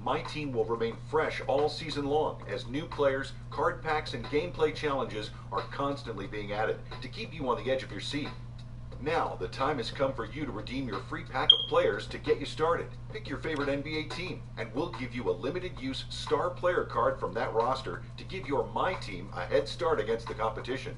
My Team will remain fresh all season long as new players, card packs, and gameplay challenges are constantly being added to keep you on the edge of your seat. Now, the time has come for you to redeem your free pack of players to get you started. Pick your favorite NBA team, and we'll give you a limited-use star player card from that roster to give your My Team a head start against the competition.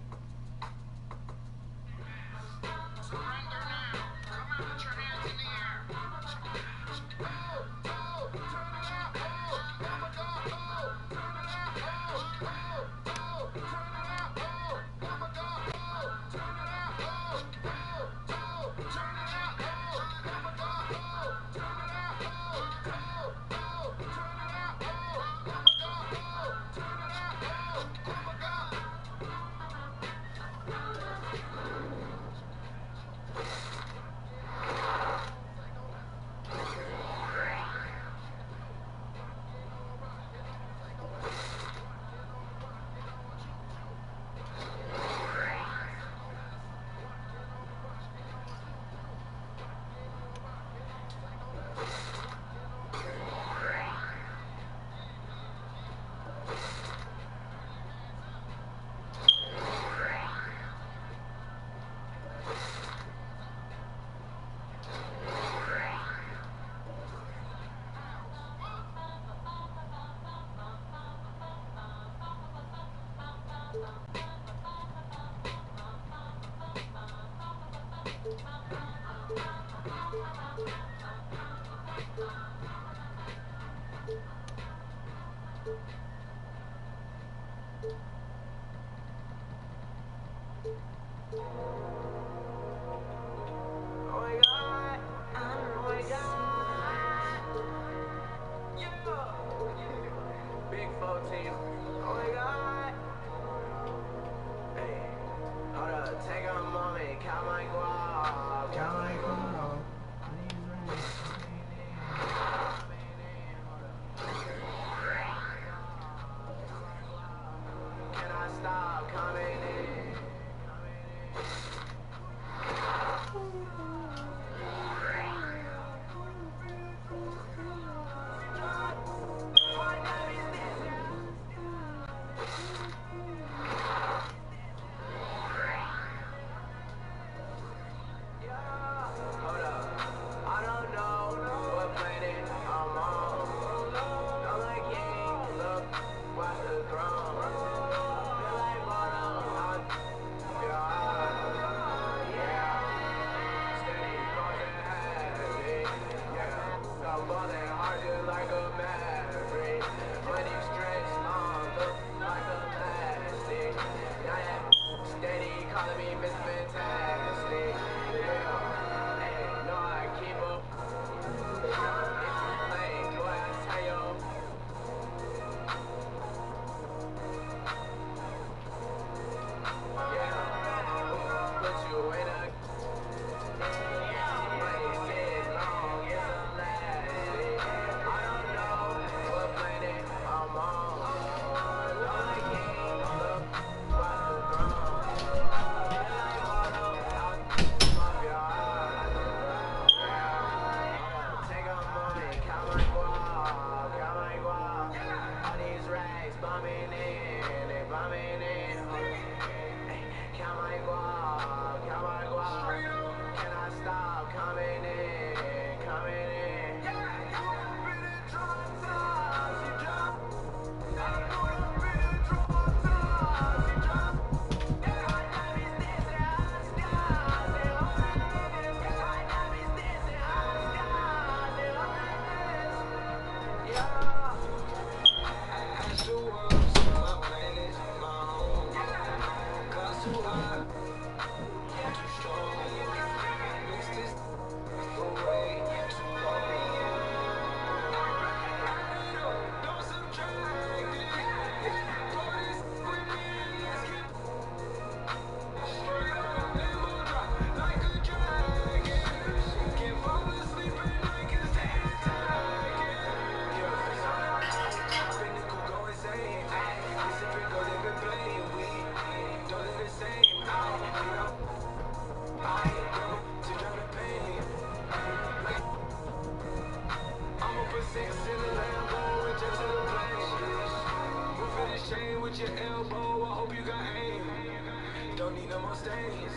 stains,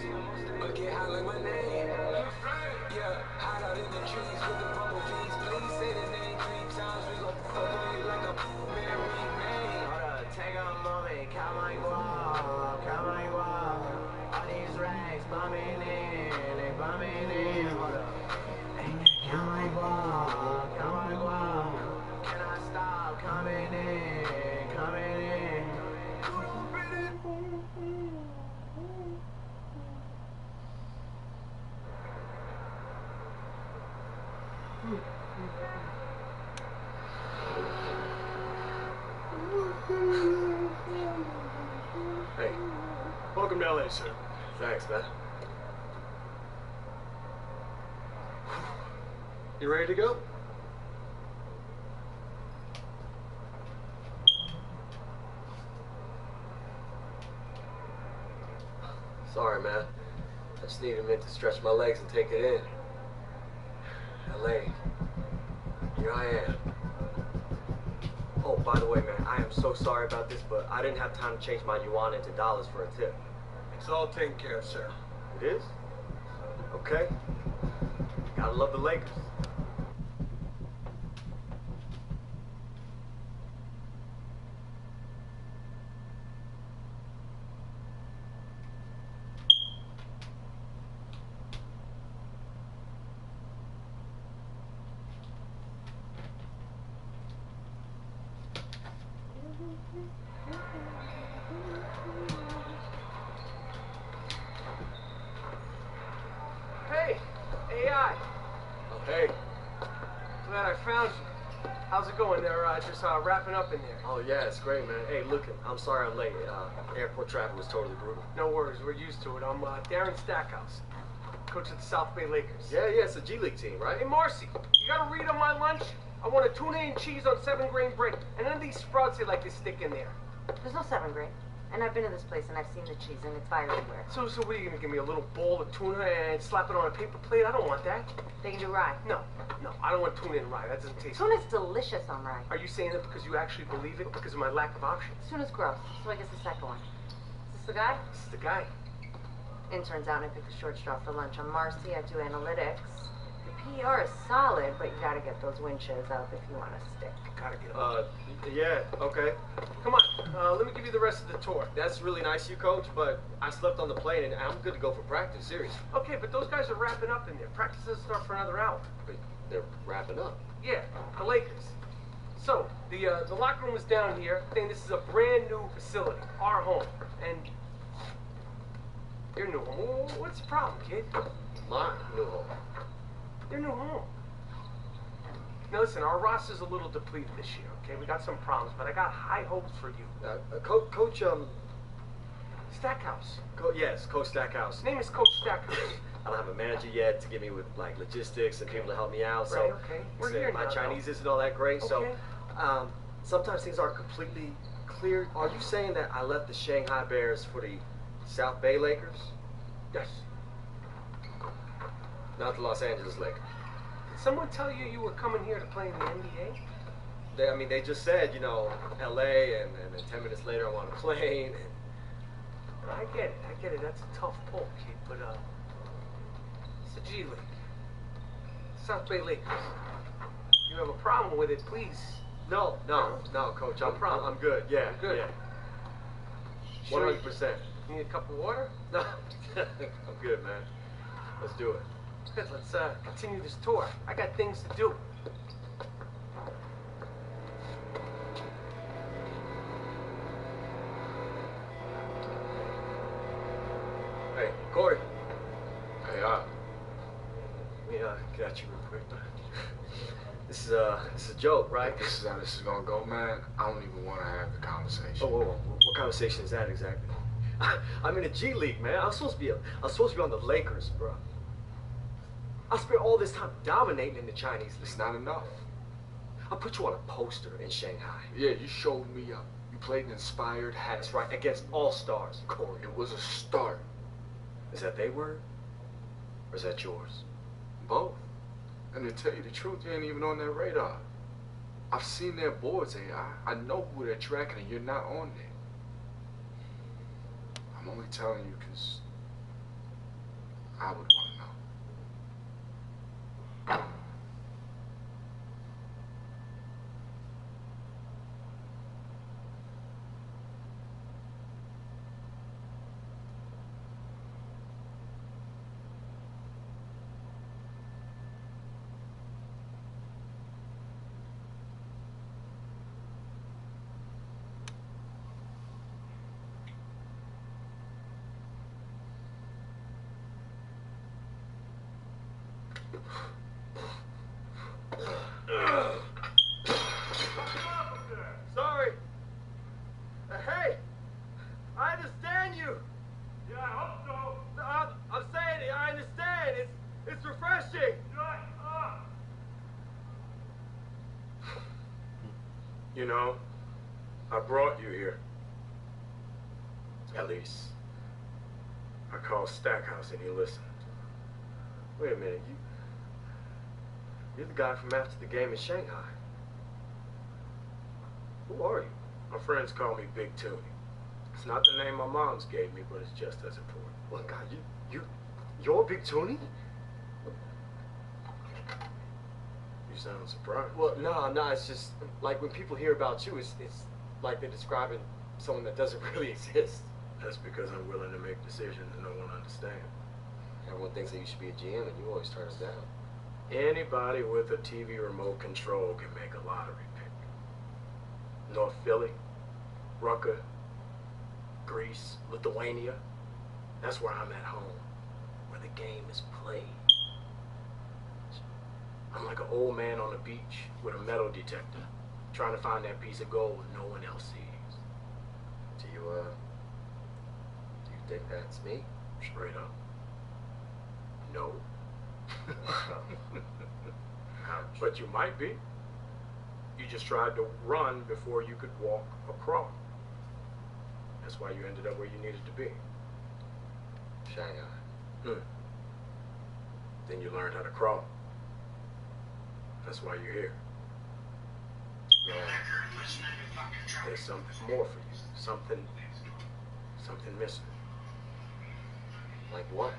but get high like my name. Yeah, hide out in the trees with the bumblebees. Please say the name 3 times. We gon' fuck on you like a Mary May. Hold up, take a moment, count my guap, count my guap. All these racks bumming in, they bumming in. Hold up, count my guap, count my guap. Can I stop coming in, coming in? Hey, welcome to LA, sir. Thanks, man. You ready to go? Sorry, man. I just needed a minute to stretch my legs and take it in. LA, here I am. Oh, by the way, man, I am so sorry about this, but I didn't have time to change my yuan into dollars for a tip. It's all taken care of, sir. It is? Okay. Gotta love the Lakers. Hey, AI. Oh, hey. Glad I found you. How's it going there? Just wrapping up in there. Oh, yeah, it's great, man. Hey, look, I'm sorry I'm late. Airport traffic was totally brutal. No worries, we're used to it. I'm Darren Stackhouse, coach of the South Bay Lakers. Yeah, it's a G League team, right? Hey, Marcy, you got a read on my lunch? I want a tuna and cheese on 7-grain bread, and none of these sprouts they like to stick in there. There's no 7-grain. And I've been to this place and I've seen the cheese and it's fire everywhere. So what are you gonna give me, a little bowl of tuna and slap it on a paper plate? I don't want that. They can do rye. No, I don't want tuna and rye. That doesn't taste good. Tuna's delicious on rye. Are you saying that because you actually believe it, or because of my lack of options? Tuna's gross, so I guess the second one. Is this the guy? This is the guy. Interns out and I picked the short straw for lunch. I'm Marcy, I do analytics. The PR is solid, but you gotta get those winches up if you want to stick. Gotta get him. Yeah, okay. Come on, let me give you the rest of the tour. That's really nice of you, coach, but I slept on the plane and I'm good to go for practice, seriously. Okay, but those guys are wrapping up in there. Practice doesn't start for another hour. But they're wrapping up. Yeah, the Lakers. So, the locker room is down here. I think this is a brand new facility, our home. And your new home. Well, what's the problem, kid? My new home. Your new home. Now listen, our roster's a little depleted this year, okay? We got some problems, but I got high hopes for you. Coach, Stackhouse. yes, Coach Stackhouse. His name is Coach Stackhouse. I don't have a manager yet to give me with like logistics and people to help me out. So Right, okay. We're here my now, Chinese though. isn't all that great. Okay. So sometimes things aren't completely clear. Are you saying that I left the Shanghai Bears for the South Bay Lakers? Yes. Not the Los Angeles Lakers. Did someone tell you you were coming here to play in the NBA? They just said, LA, and then 10 minutes later I'm on a plane. I get it. That's a tough pull, kid, but it's the G League. South Bay Lakers. If you have a problem with it, please. No, Coach. No problem. I'm good. Yeah, Good. Yeah. Sure you- 100%. You need a cup of water? No, I'm good, man. Let's do it. Good, let's continue this tour. I got things to do. Hey, Corey. Hey, Let me get at you real quick, man. This is a joke, right? this is how this is gonna go, man. I don't even want to have the conversation. Oh, whoa. What conversation is that exactly? I'm in the G League, man. I'm supposed to be on the Lakers, bro. I spent all this time dominating in the Chinese It's league. not enough. I put you on a poster in Shanghai. Yeah, you showed me up. You played an inspired hat. That's right, against all stars, Corey. It was a start. Is that their word? Or is that yours? Both. And to tell you the truth, you ain't even on their radar. I've seen their boards, AI. I know who they're tracking, and you're not on there. I'm only telling you because I would want to know. Sorry. Hey, I understand you. Yeah, I hope so. I'm saying it. I understand. It's refreshing. You know, I brought you here. At least, I called Stackhouse and he listened. Wait a minute. You're the guy from after the game in Shanghai. Who are you? My friends call me Big Toonie. It's not the name my mom's gave me, but it's just as important. Well, God, you're Big Toonie? You sound surprised. Well, no, I'm not. It's just like when people hear about you, it's like they're describing someone that doesn't really exist. That's because I'm willing to make decisions no one understands. Everyone thinks that you should be a GM, and you always turn us down. Anybody with a TV remote control can make a lottery pick. North Philly, Rucker, Greece, Lithuania. That's where I'm at home, where the game is played. I'm like an old man on the beach with a metal detector, trying to find that piece of gold no one else sees. Do you think that's me? Straight up. No. But you might be. You just tried to run before you could walk or crawl. That's why you ended up where you needed to be. Shanghai. Then you learned how to crawl. That's why you're here. Well, there's something more for you. Something missing. Like what?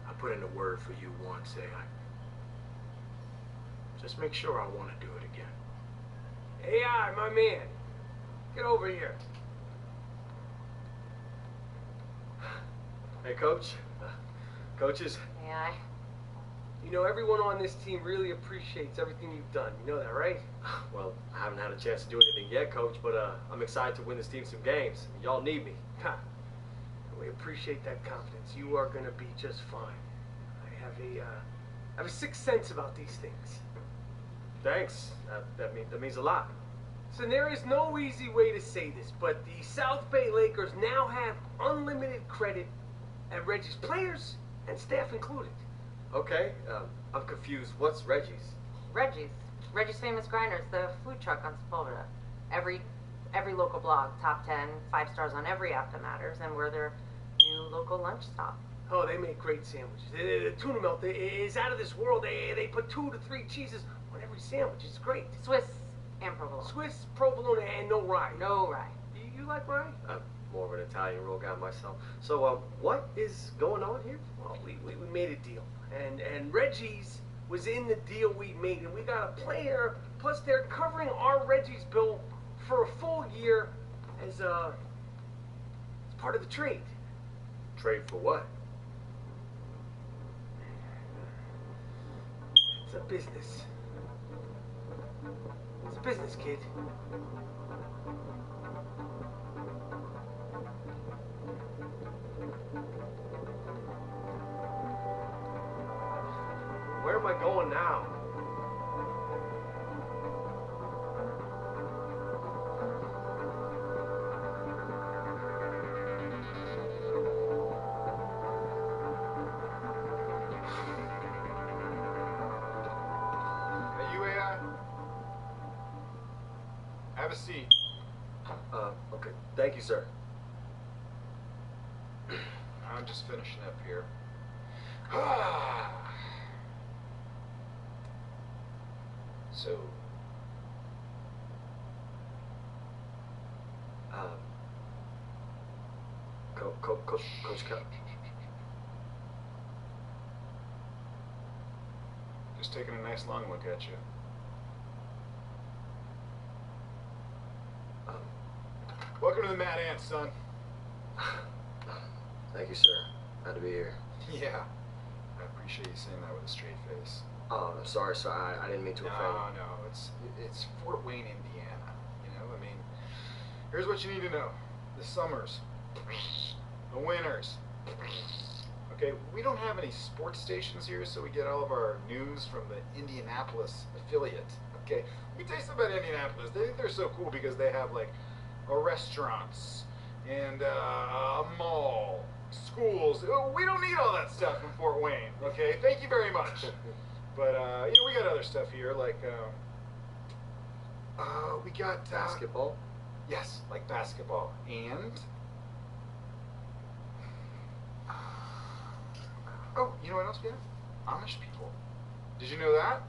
I put in a word for you once, AI. Just make sure I want to do it again. AI, my man. Get over here. Hey, Coach. Coaches. AI. You know, everyone on this team really appreciates everything you've done. You know that, right? Well, I haven't had a chance to do anything yet, Coach, but I'm excited to win this team some games. Y'all need me. Ha. We appreciate that confidence. You are going to be just fine. I have a sixth sense about these things. Thanks. That means a lot. So there is no easy way to say this, but the South Bay Lakers now have unlimited credit at Reggie's players and staff included. Okay, I'm confused. What's Reggie's? Reggie's Famous Grinders, the food truck on Sepulveda. Every local blog, top 10, 5 stars on every app that matters, and we're their new local lunch stop. Oh, they make great sandwiches. The tuna melt is out of this world. They put 2 to 3 cheeses on every sandwich. It's great. Swiss and provolone. Swiss, provolone, and no rye. No rye. You like rye? I'm more of an Italian roll guy myself. So, what is going on here? Well, we made a deal. And Reggie's was in the deal we made. And we got a player, plus they're covering our Reggie's bill for a full year as part of the trade. Trade for what? It's a business. It's a business, kid. Where am I going now? Hey, you AI? Have a seat. Okay. Thank you, sir. I'm just finishing up here. So, Coach Cal. Just taking a nice long look at you. Welcome to the Mad Ants, son. Thank you, sir. Glad to be here. Yeah. I appreciate you saying that with a straight face. Oh, I'm sorry, sir. I didn't mean to offend. No, it's Fort Wayne, Indiana. You know, I mean, here's what you need to know: the summers, the winters. Okay, we don't have any sports stations here, so we get all of our news from the Indianapolis affiliate. Okay, let me tell you something about Indianapolis. They think they're so cool because they have like restaurants and a mall, schools. We don't need all that stuff in Fort Wayne. Okay, thank you very much. But you know, we got other stuff here, like we got Basketball? Yes, like basketball. And oh, you know what else we have? Amish people. Did you know that?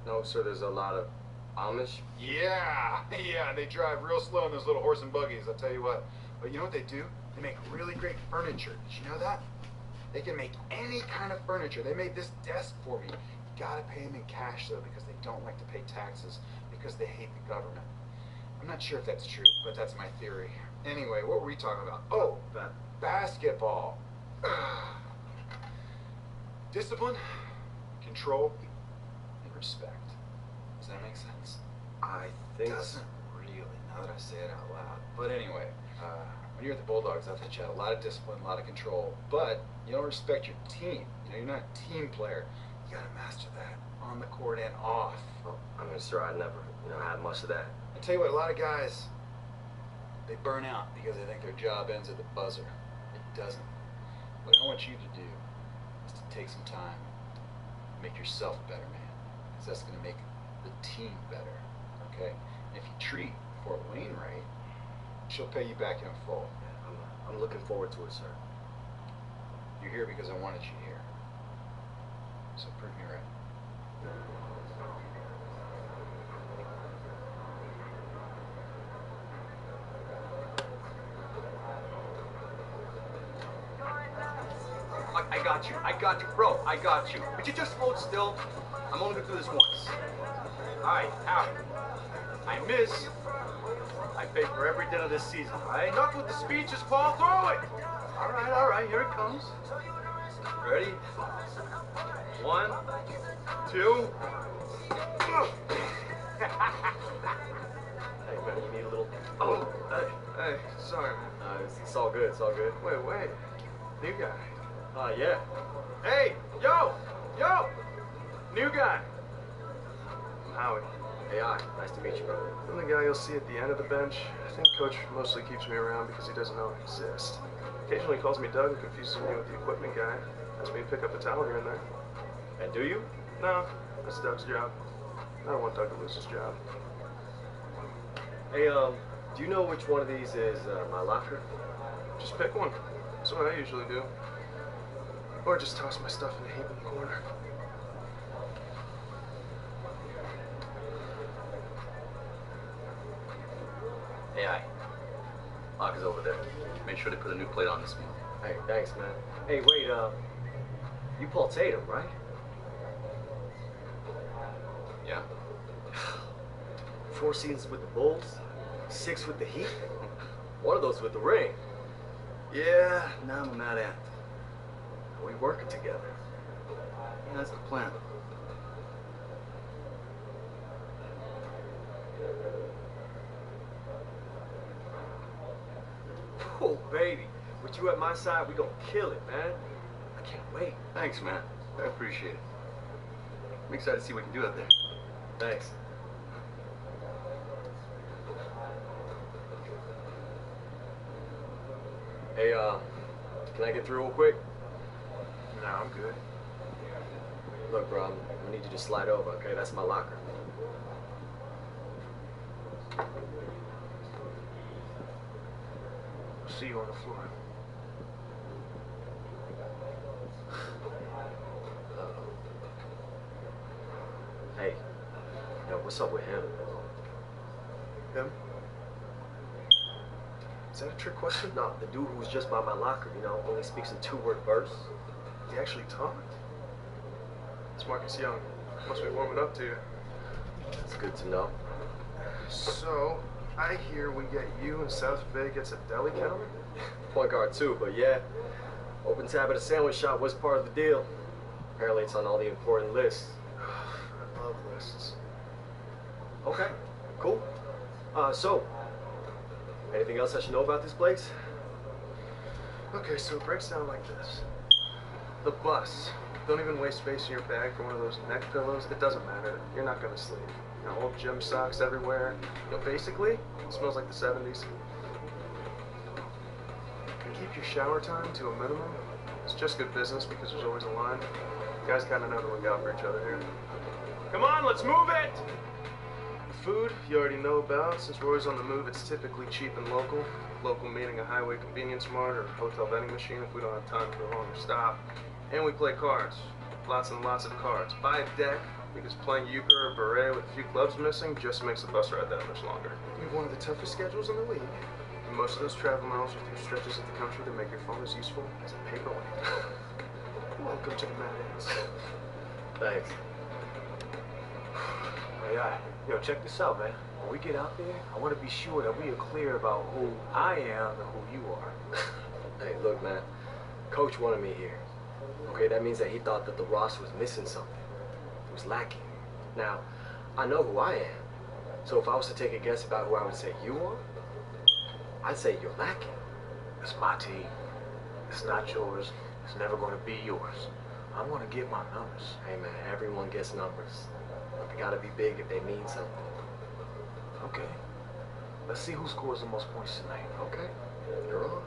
No, sir. There's a lot of Amish. Yeah, they drive real slow in those little horse and buggies, I'll tell you what. But you know what they do? They make really great furniture. Did you know that? They can make any kind of furniture. They made this desk for me. You gotta pay them in cash, though, because they don't like to pay taxes, because they hate the government. I'm not sure if that's true, but that's my theory. Anyway, what were we talking about? Oh, basketball. Discipline, control, and respect. Does that make sense? I think. Doesn't really, now that I say it out loud. But anyway, when you're at the Bulldogs, I thought you had a lot of discipline, a lot of control, but you don't respect your team. You know, you're not a team player. You gotta master that on the court and off. Oh, I mean, sir, I never, had much of that. I tell you what, a lot of guys, they burn out because they think their job ends at the buzzer. It doesn't. What I want you to do is to take some time, make yourself a better man, because that's gonna make the team better, okay? And if you treat Fort Wayne right, she'll pay you back in full. I'm looking forward to it, sir. You're here because I wanted you here. So prove me right. I got you, bro, I got you. But you just hold still. I'm only gonna do this once. Alright, out. I miss. I pay for every dinner this season, alright? Enough with the speeches, Paul, throw it! Alright, here it comes. Ready? 1, 2. Hey, man, you need a little. Oh, hey, sorry, man. It's all good. It's all good. Wait. New guy. Yeah. Hey, yo! New guy. I'm Howie. Hey, nice to meet you, bro. I'm the guy you'll see at the end of the bench. I think Coach mostly keeps me around because he doesn't know I exist. Occasionally he calls me Doug and confuses me with the equipment guy. Asks me to pick up a towel here and there. And do you? No, that's Doug's job. I don't want Doug to lose his job. Hey, do you know which one of these is my locker? Just pick one. That's what I usually do. Or just toss my stuff in a heap in the corner. Hey, Locker's over there. Make sure they put a new plate on this meal. Hey, thanks, man. Hey, wait, you Paul Tatum, right? Yeah. 4 seasons with the Bulls, 6 with the Heat. One of those with the ring. Yeah, now I'm a Mad Ant. We working together. Yeah, that's the plan. Oh, baby. With you at my side, we gonna kill it, man. I can't wait. Thanks, man. I appreciate it. I'm excited to see what we can do out there. Thanks. Hey, can I get through real quick? No, I'm good. Look, bro, I'm gonna need you to slide over, okay? That's my locker. See you on the floor. Hey, yo, what's up with him? Him? Is that a trick question? No, the dude who was just by my locker, you know, only speaks in 2-word bursts. He actually talked. It's Marcus Young. Must be warming up to you. That's good to know. So, I hear we get you in South Vegas at deli counter? Point guard too, but yeah. Open tab at a sandwich shop was part of the deal. Apparently it's on all the important lists. I love lists. Okay, cool. So, anything else I should know about this place? Okay, so it breaks down like this. The bus. Don't even waste space in your bag for one of those neck pillows. It doesn't matter. You're not gonna sleep. You know, old gym socks everywhere. You know, basically, it smells like the 70s. And keep your shower time to a minimum. It's just good business because there's always a line. Guys kind of know to look out for each other here. Come on, let's move it! The food, you already know about. Since we're always on the move, it's typically cheap and local. Local meaning a highway convenience mart or hotel vending machine if we don't have time for a longer stop. And we play cards. Lots and lots of cards. Buy a deck, because playing euchre or beret with a few clubs missing just makes the bus ride that much longer. We have one of the toughest schedules in the league. And most of those travel miles are through stretches of the country that make your phone as useful as a paperweight. Welcome to the Madhouse. Thanks. Hey, yo, check this out, man. When we get out there, I want to be sure that we are clear about who I am and who you are. Hey, look, man. Coach wanted me here. Okay, that means that he thought that the roster was missing something. It was lacking. Now, I know who I am. So if I was to take a guess about who I would say you are, I'd say you're lacking. It's my team. It's not yours. It's never going to be yours. I'm going to get my numbers. Hey, man, everyone gets numbers. But they gotta be big if they mean something. Okay. Let's see who scores the most points tonight. Okay, you're on.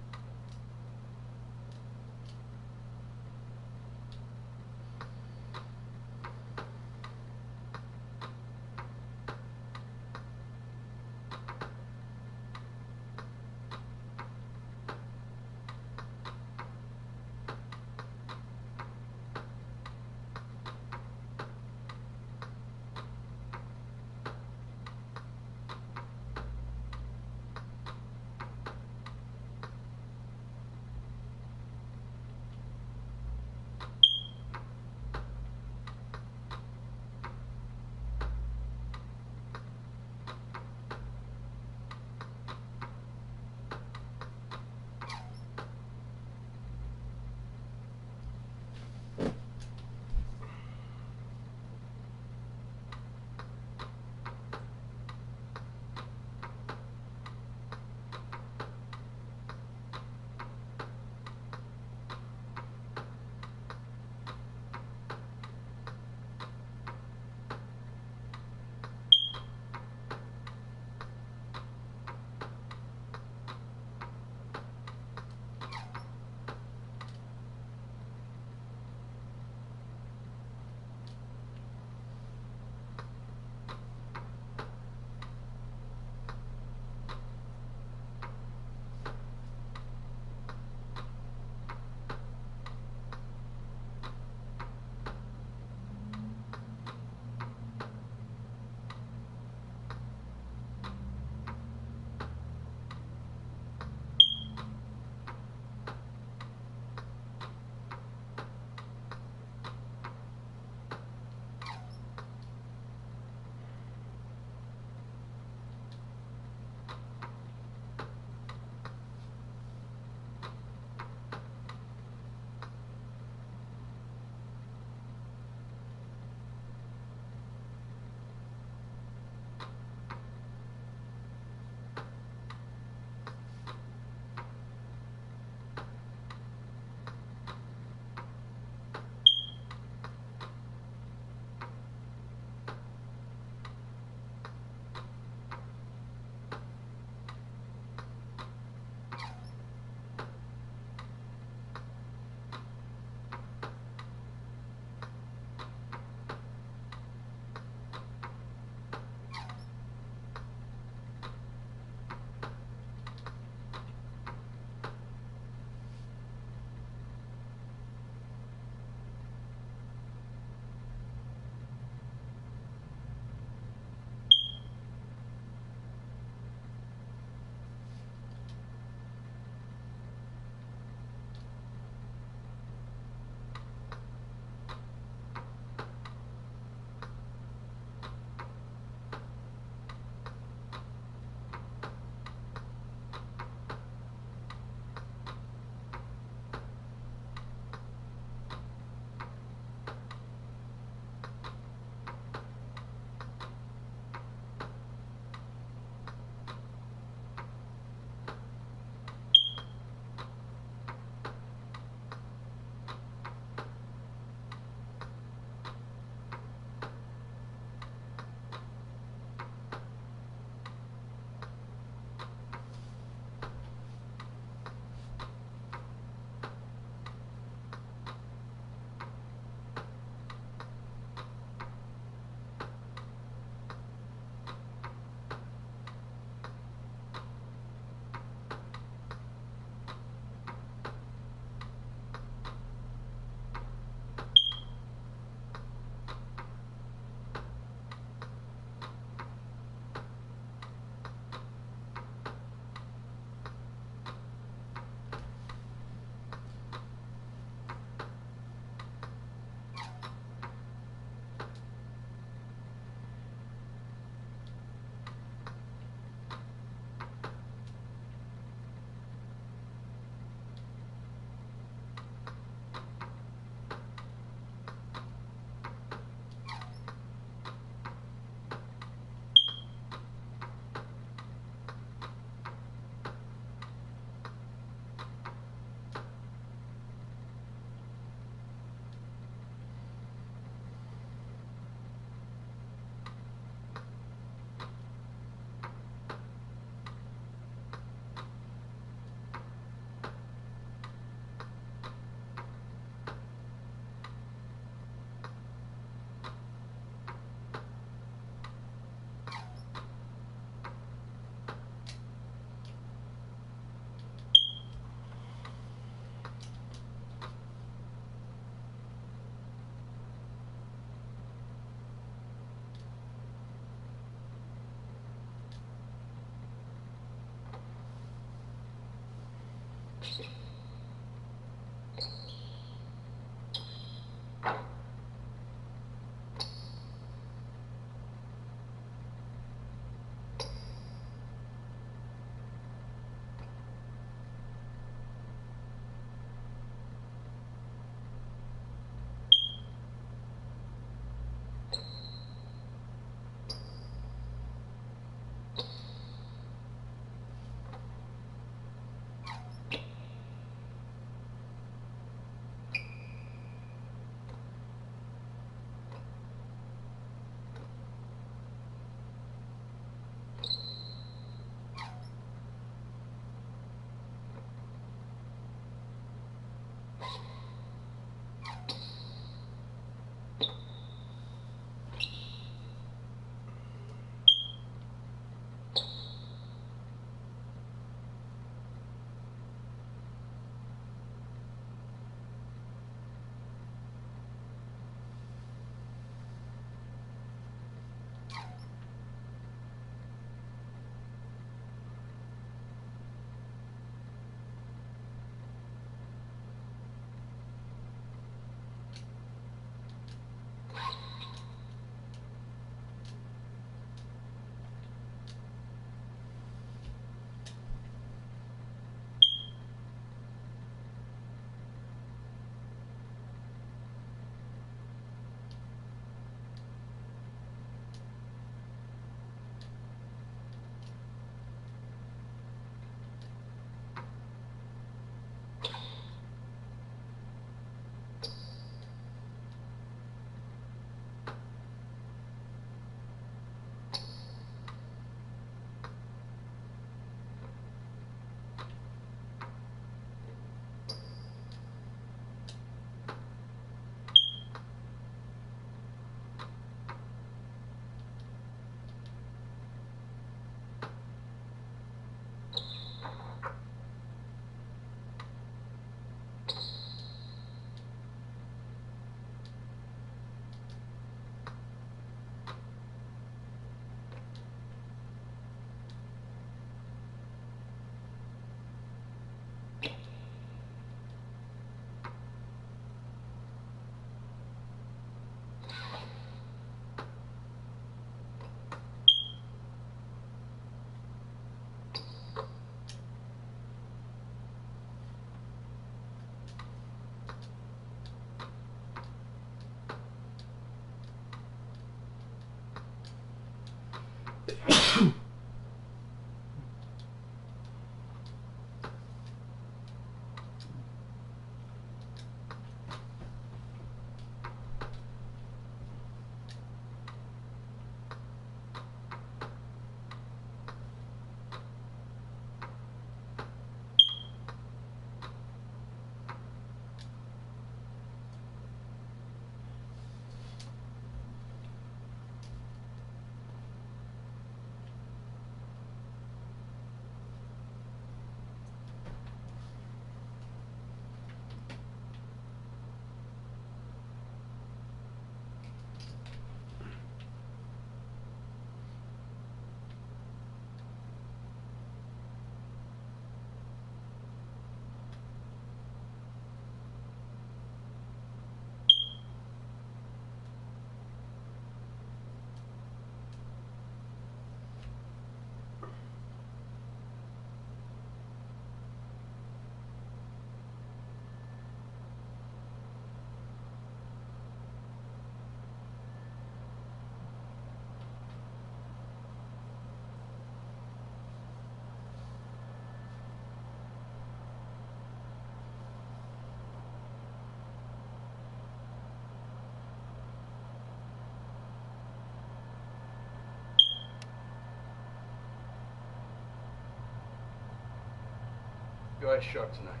Go ahead, Shark tonight.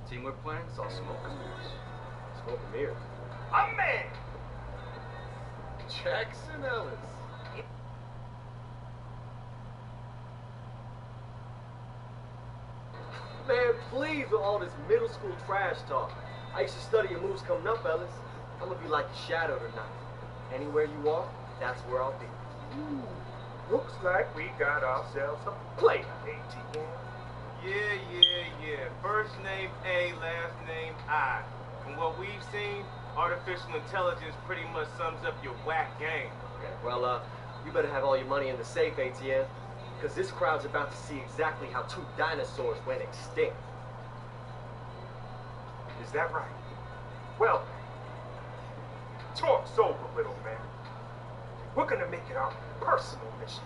Team we're playing, it's all smoke and mirrors. Smoke and mirrors. I'm man. Jackson Ellis. Man, please with all this middle school trash talk. I used to study your moves coming up, Ellis. I'm gonna be like your shadow tonight. Anywhere you are, that's where I'll be. Looks like we got ourselves a player, ATM. Yeah. First name A, last name I. From what we've seen, artificial intelligence pretty much sums up your whack game. Okay, well, you better have all your money in the safe, ATM. Because this crowd's about to see exactly how 2 dinosaurs went extinct. Is that right? Well, talk's over, little man. We're gonna make it our personal mission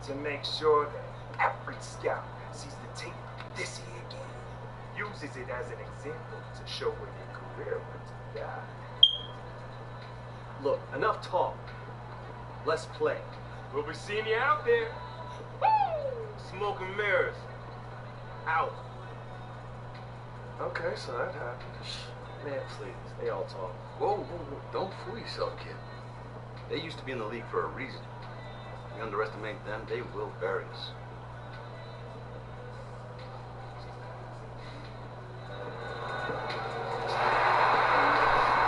to make sure that every scout sees the tape this year again, uses it as an example to show where your career went to die. Look, enough talk. Let's play. We'll be seeing you out there. Smoke and mirrors. Out. Okay, so that happened. Man, please. They all talk. Whoa. Don't fool yourself, kid. They used to be in the league for a reason. We underestimate them, they will bury us.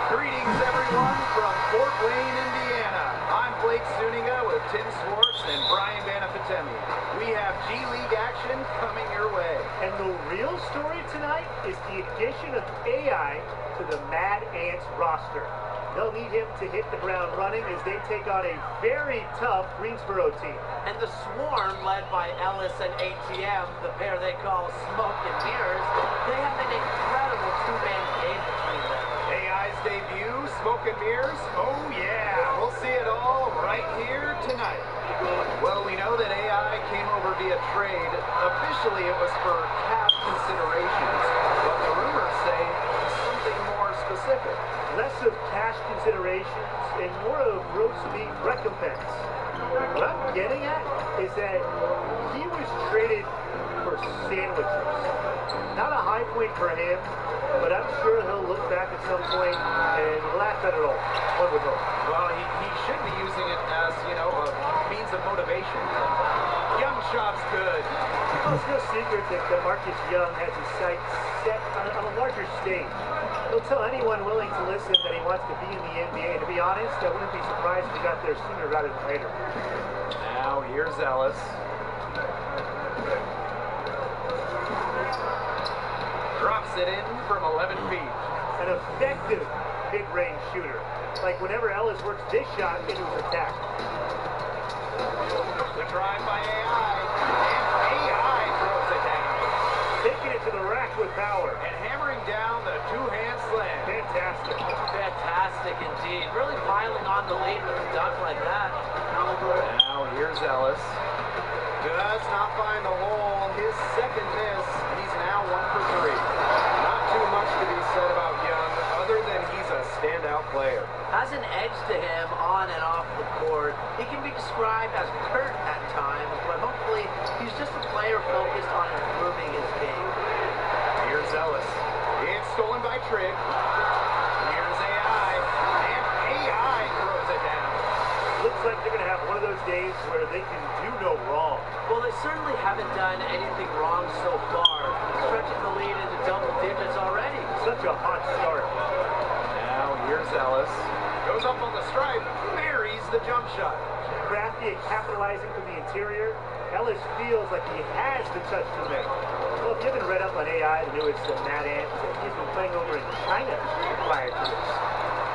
Greetings, everyone, from Fort Wayne, Indiana. I'm Blake Zuniga with Tim Swartz and Brian Banafitemi. We have G League action coming your way. And the real story tonight is the addition of AI to the Mad Ants roster. They'll need him to hit the ground running as they take on a very tough Greensboro team. And the Swarm, led by Ellis and ATM, the pair they call Smoke and Mirrors, they have an incredible 2-man game between them. AI's debut, Smoke and Mirrors? Oh yeah, we'll see it all right here tonight. Well, we know that AI came over via trade. Officially, it was for cap considerations, but the rumors say something more specific. Less of cash considerations and more of roast beef recompense. What I'm getting at is that he was traded for sandwiches. Not a high point for him, but I'm sure he'll look back at some point and laugh at it all. One would hope. Well, he should be using it as, a means of motivation. Young shot's good. Well, it's no secret that Marcus Young has his sights set on a larger stage. He'll tell anyone willing to listen that he wants to be in the NBA. And to be honest, I wouldn't be surprised if he got there sooner rather than later. Now, here's Ellis. Drops it in from 11 feet. An effective mid-range shooter. Like whenever Ellis works this shot into his attack. The drive by AI. And AI throws it down. Taking it to the rack with power. And hammering down the 2-hand slam. Fantastic. Fantastic indeed. Really piling on the lead with a dunk like that. Now here's Ellis. Does not find the hole. His second miss. He's now 1 for 3. Not too much to be said about Young, other than he's a standout player. Has an edge to him on and off the court. He can be described as pert at times, but hopefully he's just a player focused on improving his game. Here's Ellis. It's stolen by Trigg. Here's AI. And AI throws it down. Looks like they're going to have one of those days where they can do no wrong. Well, they certainly haven't done anything wrong so far. Stretching the lead into double digits already. Such a hot start. Now here's Ellis. Goes up on the stripe. Buries the jump shot. Crafty and capitalizing from the interior. Ellis feels like he has to touch the net. Well, if you haven't read up on AI, the newest Mad Ant, he's been playing over in China prior to this.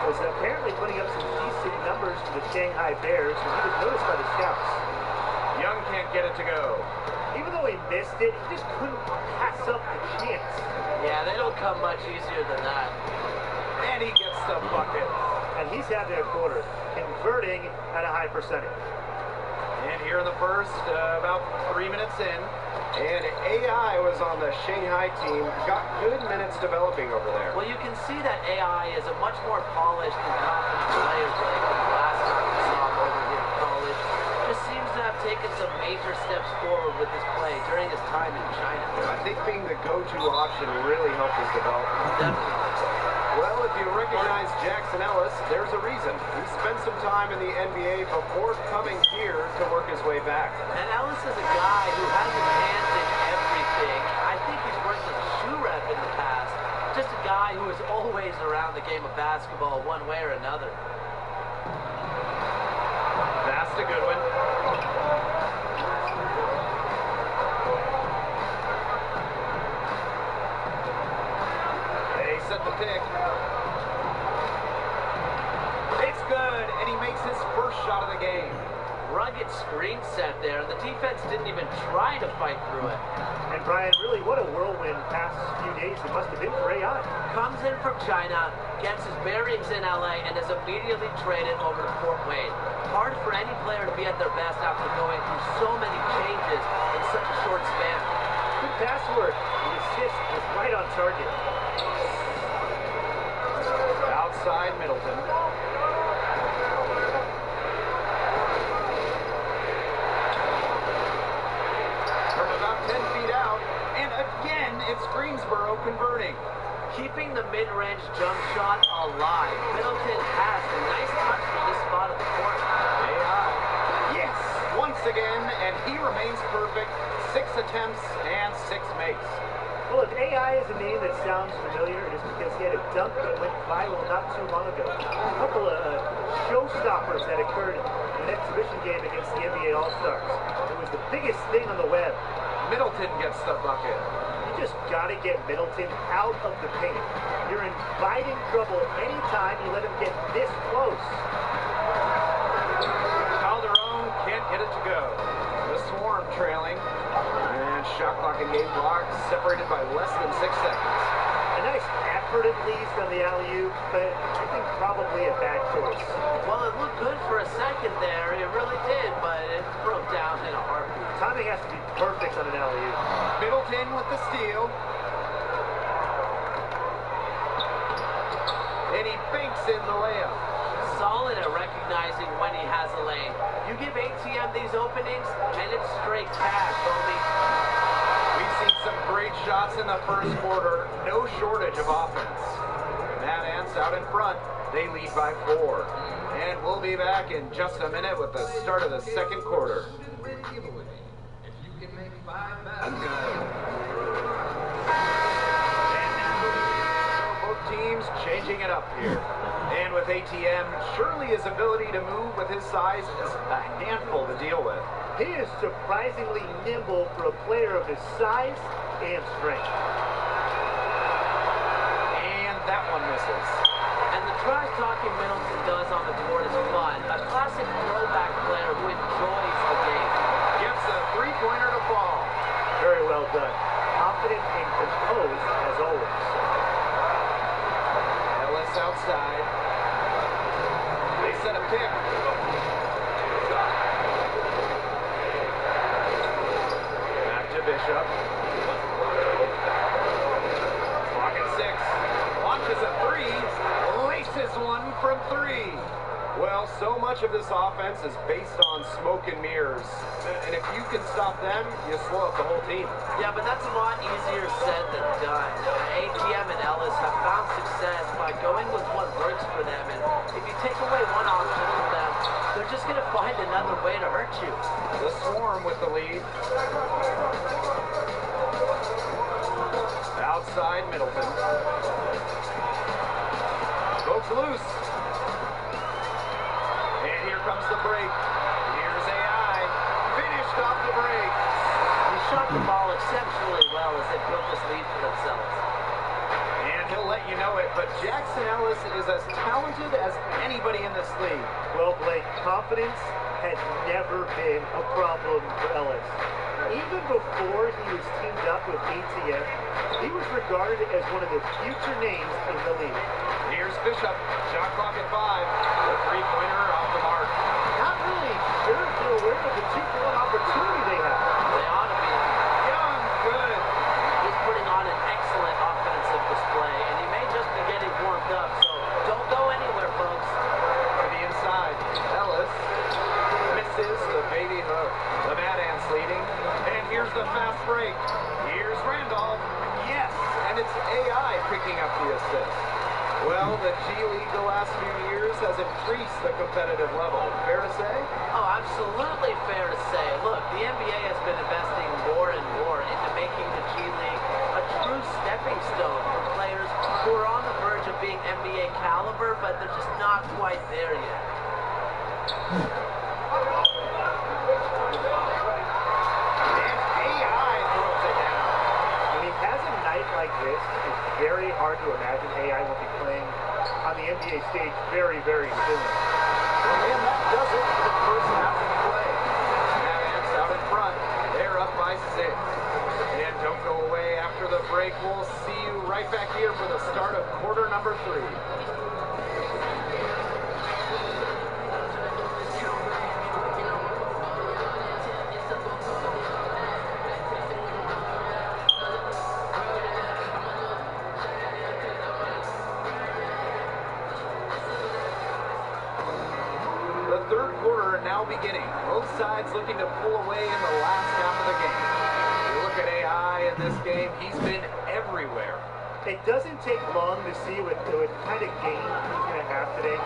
Was apparently putting up some decent numbers for the Shanghai Bears, and he was noticed by the scouts. Young can't get it to go. Even though he missed it, he just couldn't pass up the chance. Yeah, they don't come much easier than that. And he gets the bucket. And he's had their quarter, converting at a high percentage. And here in the first, about 3 minutes in, and AI was on the Shanghai team, got good minutes developing over there. Well, you can see that AI is a much more polished and confident player than the last time we saw him over here in college. Just seems to have taken taken some major steps forward with his play during his time in China. I think being the go-to option really helped his development. Definitely. Well, if you recognize Jackson Ellis, there's a reason. He spent some time in the NBA before coming here to work his way back. And Ellis is a guy who has his hands in everything. I think he's worked as a shoe rep in the past. Just a guy who is always around the game of basketball one way or another. That's a good one. They set the pick. It's good, and he makes his first shot of the game. Rugged screen set there, and the defense didn't even try to fight through it. And Brian, really, what a whirlwind past few days it must have been for AI. Comes in from China, gets his bearings in LA, and is immediately traded over to Fort Wayne. Hard for any player to be at their best after going through so many changes in such a short span. Good password. The assist was right on target. Outside Middleton. From about 10 feet out, and again, it's Greensboro converting. Keeping the mid-range jump shot alive, Middleton has a nice touch from this spot of the court. AI. Yes, once again, and he remains perfect. 6 attempts and 6 makes. Well, if AI is a name that sounds familiar, it is because he had a dunk that went viral not too long ago. A couple of showstoppers that occurred in an exhibition game against the NBA All-Stars. It was the biggest thing on the web. Middleton gets the bucket. You just got to get Middleton out of the paint. You're inviting trouble anytime you let him get this close. Calderon can't get it to go. The Swarm trailing. And shot clock and game clock separated by less than 6 seconds. A nice effort at least on the alley-oop, but I think probably a bad choice. Well, it looked good for a second there. It really did, but it broke down in a heartbeat. Timing has to be perfect on an alley-oop. Middleton with the steal. And he banks in the layup. Solid at recognizing when he has a lane. You give ATM these openings, and it's straight cash, homie. We've seen some great shots in the first quarter. No shortage of offense. Mad Ants out in front. They lead by 4. And we'll be back in just a minute with the start of the second quarter. Both teams changing it up here. And with ATM, surely his ability to move with his size is a handful to deal with. He is surprisingly nimble for a player of his size and strength. And that one misses. And the trash-talking Middleton does on the court is fun. A classic throwback player who enjoys the game. Gets a three-pointer to fall. Very well done. Confident and composed as always. Ellis outside. They set a pick. Back to Bishop. Clock at 6. Launches a 3. Laces one from 3. Well, so much of this offense is based on smoke and mirrors. And if you can stop them, you slow up the whole team. Yeah, but that's a lot easier said than done. ATM and Ellis have found success by going with what works for them. And if you take away one option from them, they're just going to find another way to hurt you. The Swarm with the lead. Outside Middleton. Broke loose. And here comes the break. Here's AI. Finished off the break. He shot the ball exceptionally well as they built this lead for themselves. And he'll let you know it, but Jackson Ellis is as talented as anybody in this league. Well, Blake, confidence has never been a problem for Ellis. Even before he was teamed up with ATM, he was regarded as one of the future names in the league. Here's Bishop. Shot clock at 5. The three-pointer off the mark. Not really sure if they're aware of the 2-for-1 opportunity they have. They ought to be. Young, good. He's putting on an excellent offensive display, and he may just be getting warmed up, so don't go anywhere, folks. To the inside. Ellis misses the baby hook. The last few years has increased the competitive level. Fair to say? Oh, absolutely fair to say. Look, the NBA has been investing more and more into making the G League a true stepping stone for players who are on the verge of being NBA caliber, but they're just not quite there yet. Like this, it's very hard to imagine AI will be playing on the NBA stage very, very soon. And that does it for the first half of the play. Mavs out in front. They're up by 6. And don't go away after the break. We'll see you right back here for the start of quarter number 3. Beginning. Both sides looking to pull away in the last half of the game. You look at AI in this game, he's been everywhere. It doesn't take long to see what kind of game he's going to have today.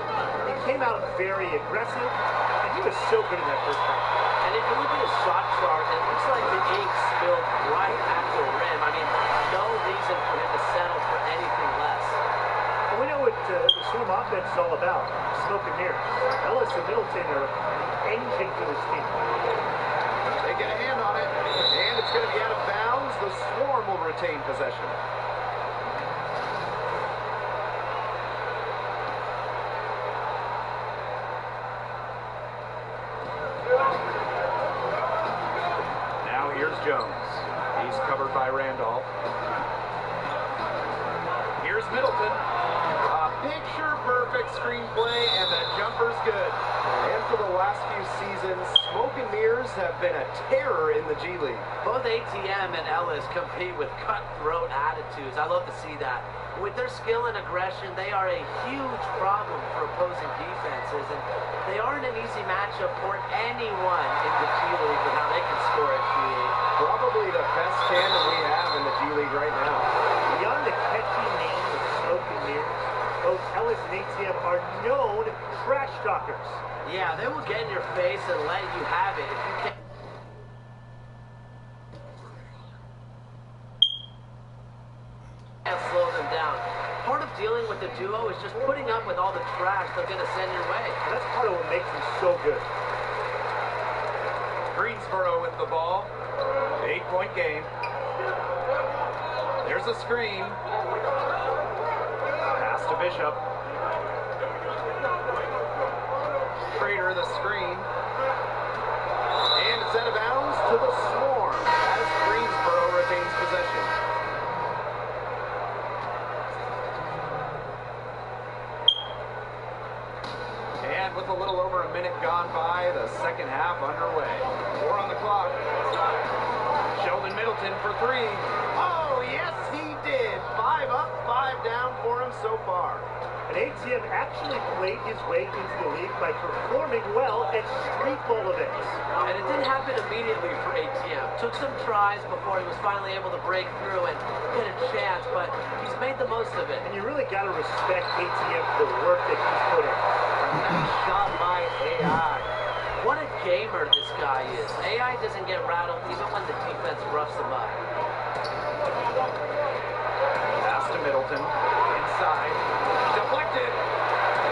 He came out very aggressive, and he was so good in that first half. And if you look at his shot chart, it looks like the ink spilled right at the rim. I mean, no reason for him to settle for anything less. We know what the Swarm offense is all about. Smoke and mirrors. Ellis and Middleton are engine for this team. They get a hand on it, and it's going to be out of bounds. The Swarm will retain possession. Now here's Jones. He's covered by Randolph. Here's Middleton. Picture-perfect screenplay, and the jumper's good. And for the last few seasons, Smoke and Mirrors have been a terror in the G League. Both ATM and Ellis compete with cutthroat attitudes. I love to see that. With their skill and aggression, they are a huge problem for opposing defenses, and they aren't an easy matchup for anyone in the G League with how they can score at G8. Probably the best tandem we have in the G League right now. Beyond the catchy name of Smoke and Mirrors, both Ellis and ATM are known trash talkers. Yeah, they will get in your face and let you have it if you can't. Slow them down. Part of dealing with the duo is just putting up with all the trash they're going to send your way. And that's part of what makes them so good. Greensboro with the ball. 8-point game. There's a screen. Pass to Bishop. Prater the screen. And it's out of bounds to the Swarm as Greensboro retains possession. And with a little over a minute gone by, the second half underway. 4 on the clock. Sheldon Middleton for 3. Oh, yes, he did. 5 up, 5 down for him so far. And ATM actually played his way into the league by performing well at street ball events. And it didn't happen immediately for ATM. Took some tries before he was finally able to break through and get a chance, but he's made the most of it. And you really got to respect ATM for the work that he's put in. Nice shot by AI. What a gamer this guy is. AI doesn't get rattled even when the defense roughs him up. Pass to Middleton. Inside. Deflected.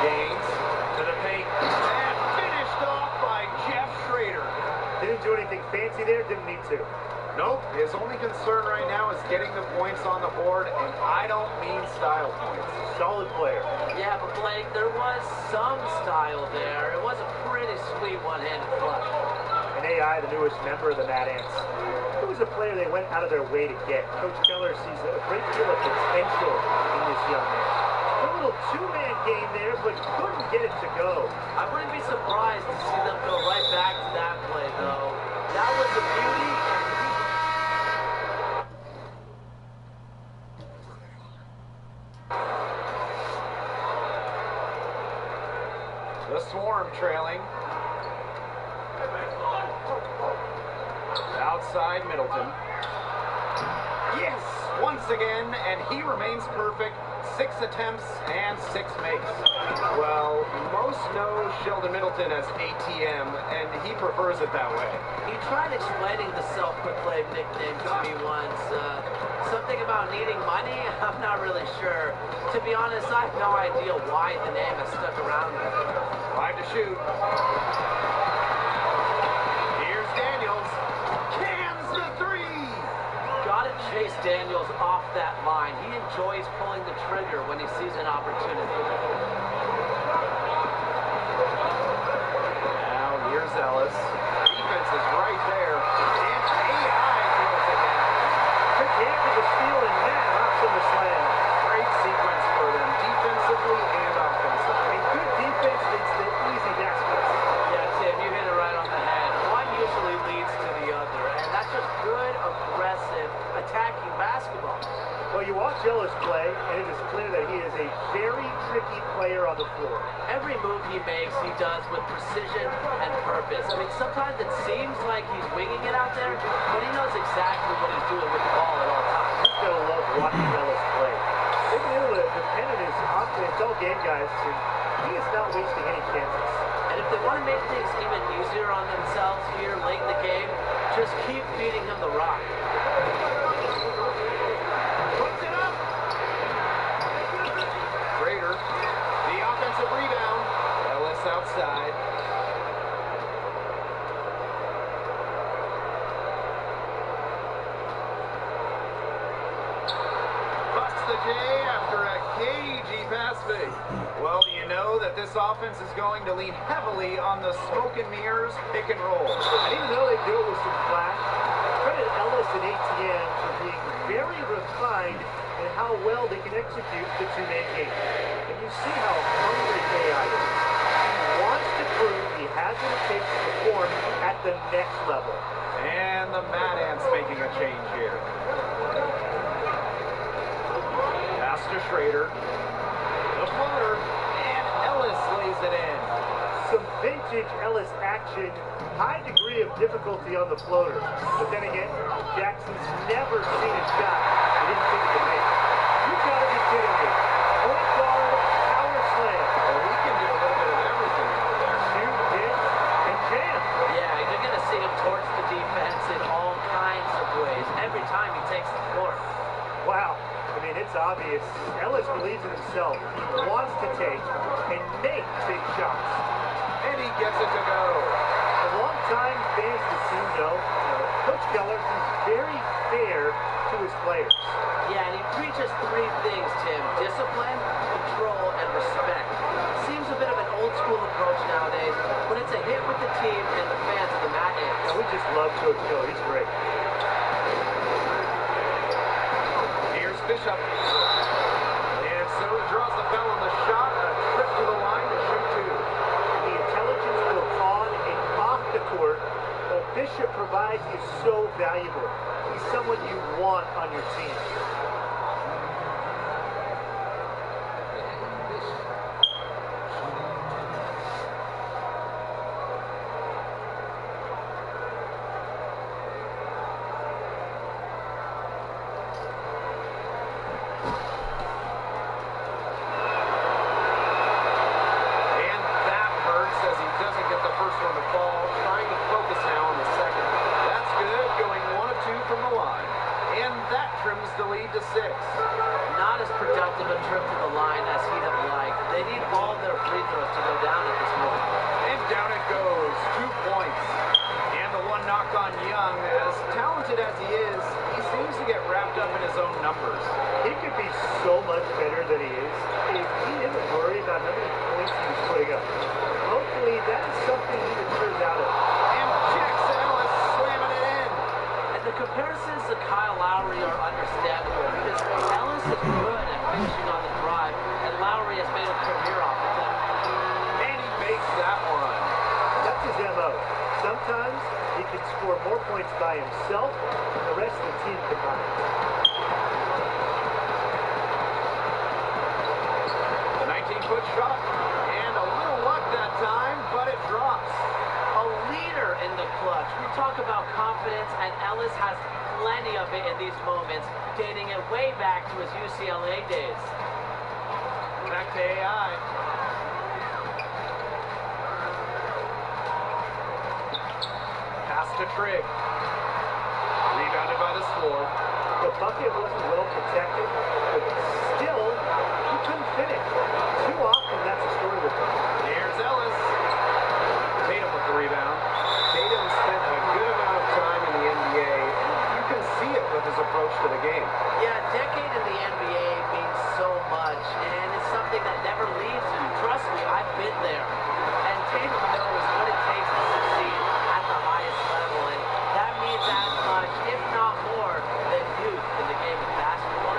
Gaines to the paint. And finished off by Jeff Schrader. Didn't do anything fancy there, didn't need to. Nope. His only concern right now is getting the points on the board, and I don't mean style points. Solid player. Yeah, but Blake, there was some style there. It was a pretty sweet one-handed flush. And AI, the newest member of the Mad Ants. It was a player they went out of their way to get. Coach Keller sees a great deal of potential in this young man. A little two-man game there, but couldn't get it to go. I wouldn't be surprised to see them go right back to that play, though. That was a beauty. The Swarm trailing. Outside Middleton. Yes, once again, and he remains perfect. 6 attempts and 6 makes. Well, most know Sheldon Middleton as ATM, and he prefers it that way. He tried explaining the self-proclaimed nickname to me once. Something about needing money? I'm not really sure. To be honest, I have no idea why the name has stuck around me. 5 to shoot. Here's Daniels. Cans the 3! Gotta chase Daniels off that line. He enjoys pulling the trigger when he sees an opportunity. Now here's Ellis. Defense is right there. And AI throws it down. Quick hand for the steal and Matt hops in the slam. Great sequence for them, defensively and offensively. And good defense leads to easy baskets. Yeah, Tim, you hit it right on the head. One usually leads to the other, and that's just good, aggressive, attacking basketball. Well, you watch Ellis play, and it is clear that he is a very tricky player on the floor. Every move he makes, he does with precision and purpose. I mean, sometimes it seems like he's winging it out there, but he knows exactly what he's doing with the ball at all times. Just gotta love watching Ellis play. They've been able to depend on his offense all game, guys, and he is not wasting any chances. And if they want to make things even easier on themselves here late in the game, just keep feeding him the rock. Puts it up. Rader, the offensive rebound. Ellis outside. Busts the J after a cagey pass fake. Well, you know that this offense is going to lean heavily on the smoke and mirrors pick and roll. And even though they do it with some flash, credit Ellis and ATM for being very refined in how well they can execute the two-man game. And you see how hungry AI is. He wants to prove he has what it takes to perform at the next level. And the Mad Ants making a change here. Pass to Schrader. The floater. And Ellis lays it in. Some vintage Ellis action, high degree of difficulty on the floater. But then again, Jackson's never seen a shot he didn't think he could make. You gotta be kidding me. Point guard, power slam. Well, he can do a little bit of everything out there. Shoot, hit, and jam. Yeah, you're going to see him torch the defense in all kinds of ways every time he takes the court. Wow. I mean, it's obvious. Ellis believes in himself. He wants to take and make big shots. And he gets it to go. A long-time fans of the team know Coach Keller is very fair to his players. Yeah, and he preaches 3 things, Tim. Discipline, control, and respect. Seems a bit of an old-school approach nowadays, but it's a hit with the team and the fans of the Mad Ants. And we just love Coach Keller. He's great. Here's Bishop. And so he draws the foul on the shot. A trip to the line to shoot 2. The intelligence both on and off the court that Bishop provides is so valuable. He's someone you want on your team. The lead to 6. Not as productive a trip to the line as he'd have liked. They need all their free throws to go down at this moment. And down it goes. 2 points. And the one knock on Young. As talented as he is, he seems to get wrapped up in his own numbers. He could be so much better than he is if he didn't worry about how many points he was putting up. Hopefully that is something he matures out of. And Jackson Ellis slamming it in. And the comparisons to Kyle Lowry are understandable because Ellis is good at finishing on the drive, and Lowry has made a career off of that. And he makes that one. That's his MO. Sometimes he can score more points by himself than the rest of the team combined. The 19-foot shot, and a little luck that time, but it drops. A leader in the clutch. We talk about confidence, and Ellis has plenty of it in these moments, dating it way back to his UCLA days. Back to AI. Pass to Trigg. Rebounded by the Sword. The bucket wasn't well protected, but still, he couldn't finish. Too often, that's a story with him. Here's Ellis. Tatum with the rebound. Tatum spent a good amount of time in the NBA, and you can see it with his approach to the game. Yeah, a decade in the NBA means so much, and it's something that never leaves you. Trust me, I've been there. And Tatum knows what it takes to succeed at the highest level, and that means as much, if not more, than youth in the game of basketball.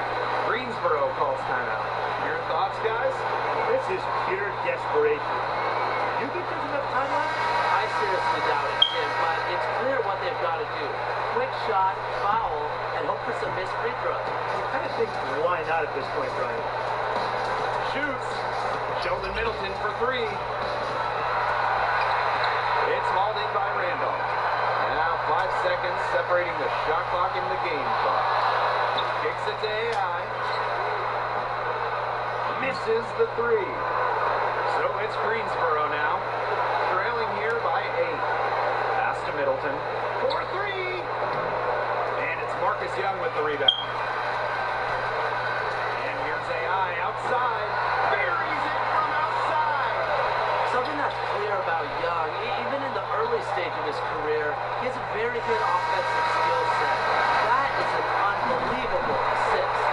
Greensboro calls timeout. Your thoughts, guys? This is pure desperation. You think there's enough time left? I seriously doubt it, Jim, but it's clear what they've got to do. Quick shot, foul, and hope for some missed free throws. You kind of think, why not at this point, Brian? Shoots. Sheldon Middleton for three. It's hauled in by Randolph. Now 5 seconds separating the shot clock and the game clock. Kicks it to AI. Misses the three. So it's Greensboro now. Trailing here by 8. Pass to Middleton. For three. And it's Marcus Young with the rebound. And here's AI outside. Buries it from outside. Something that's clear about Young, even in the early stage of his career, he has a very good offensive skill set. That is an unbelievable assist.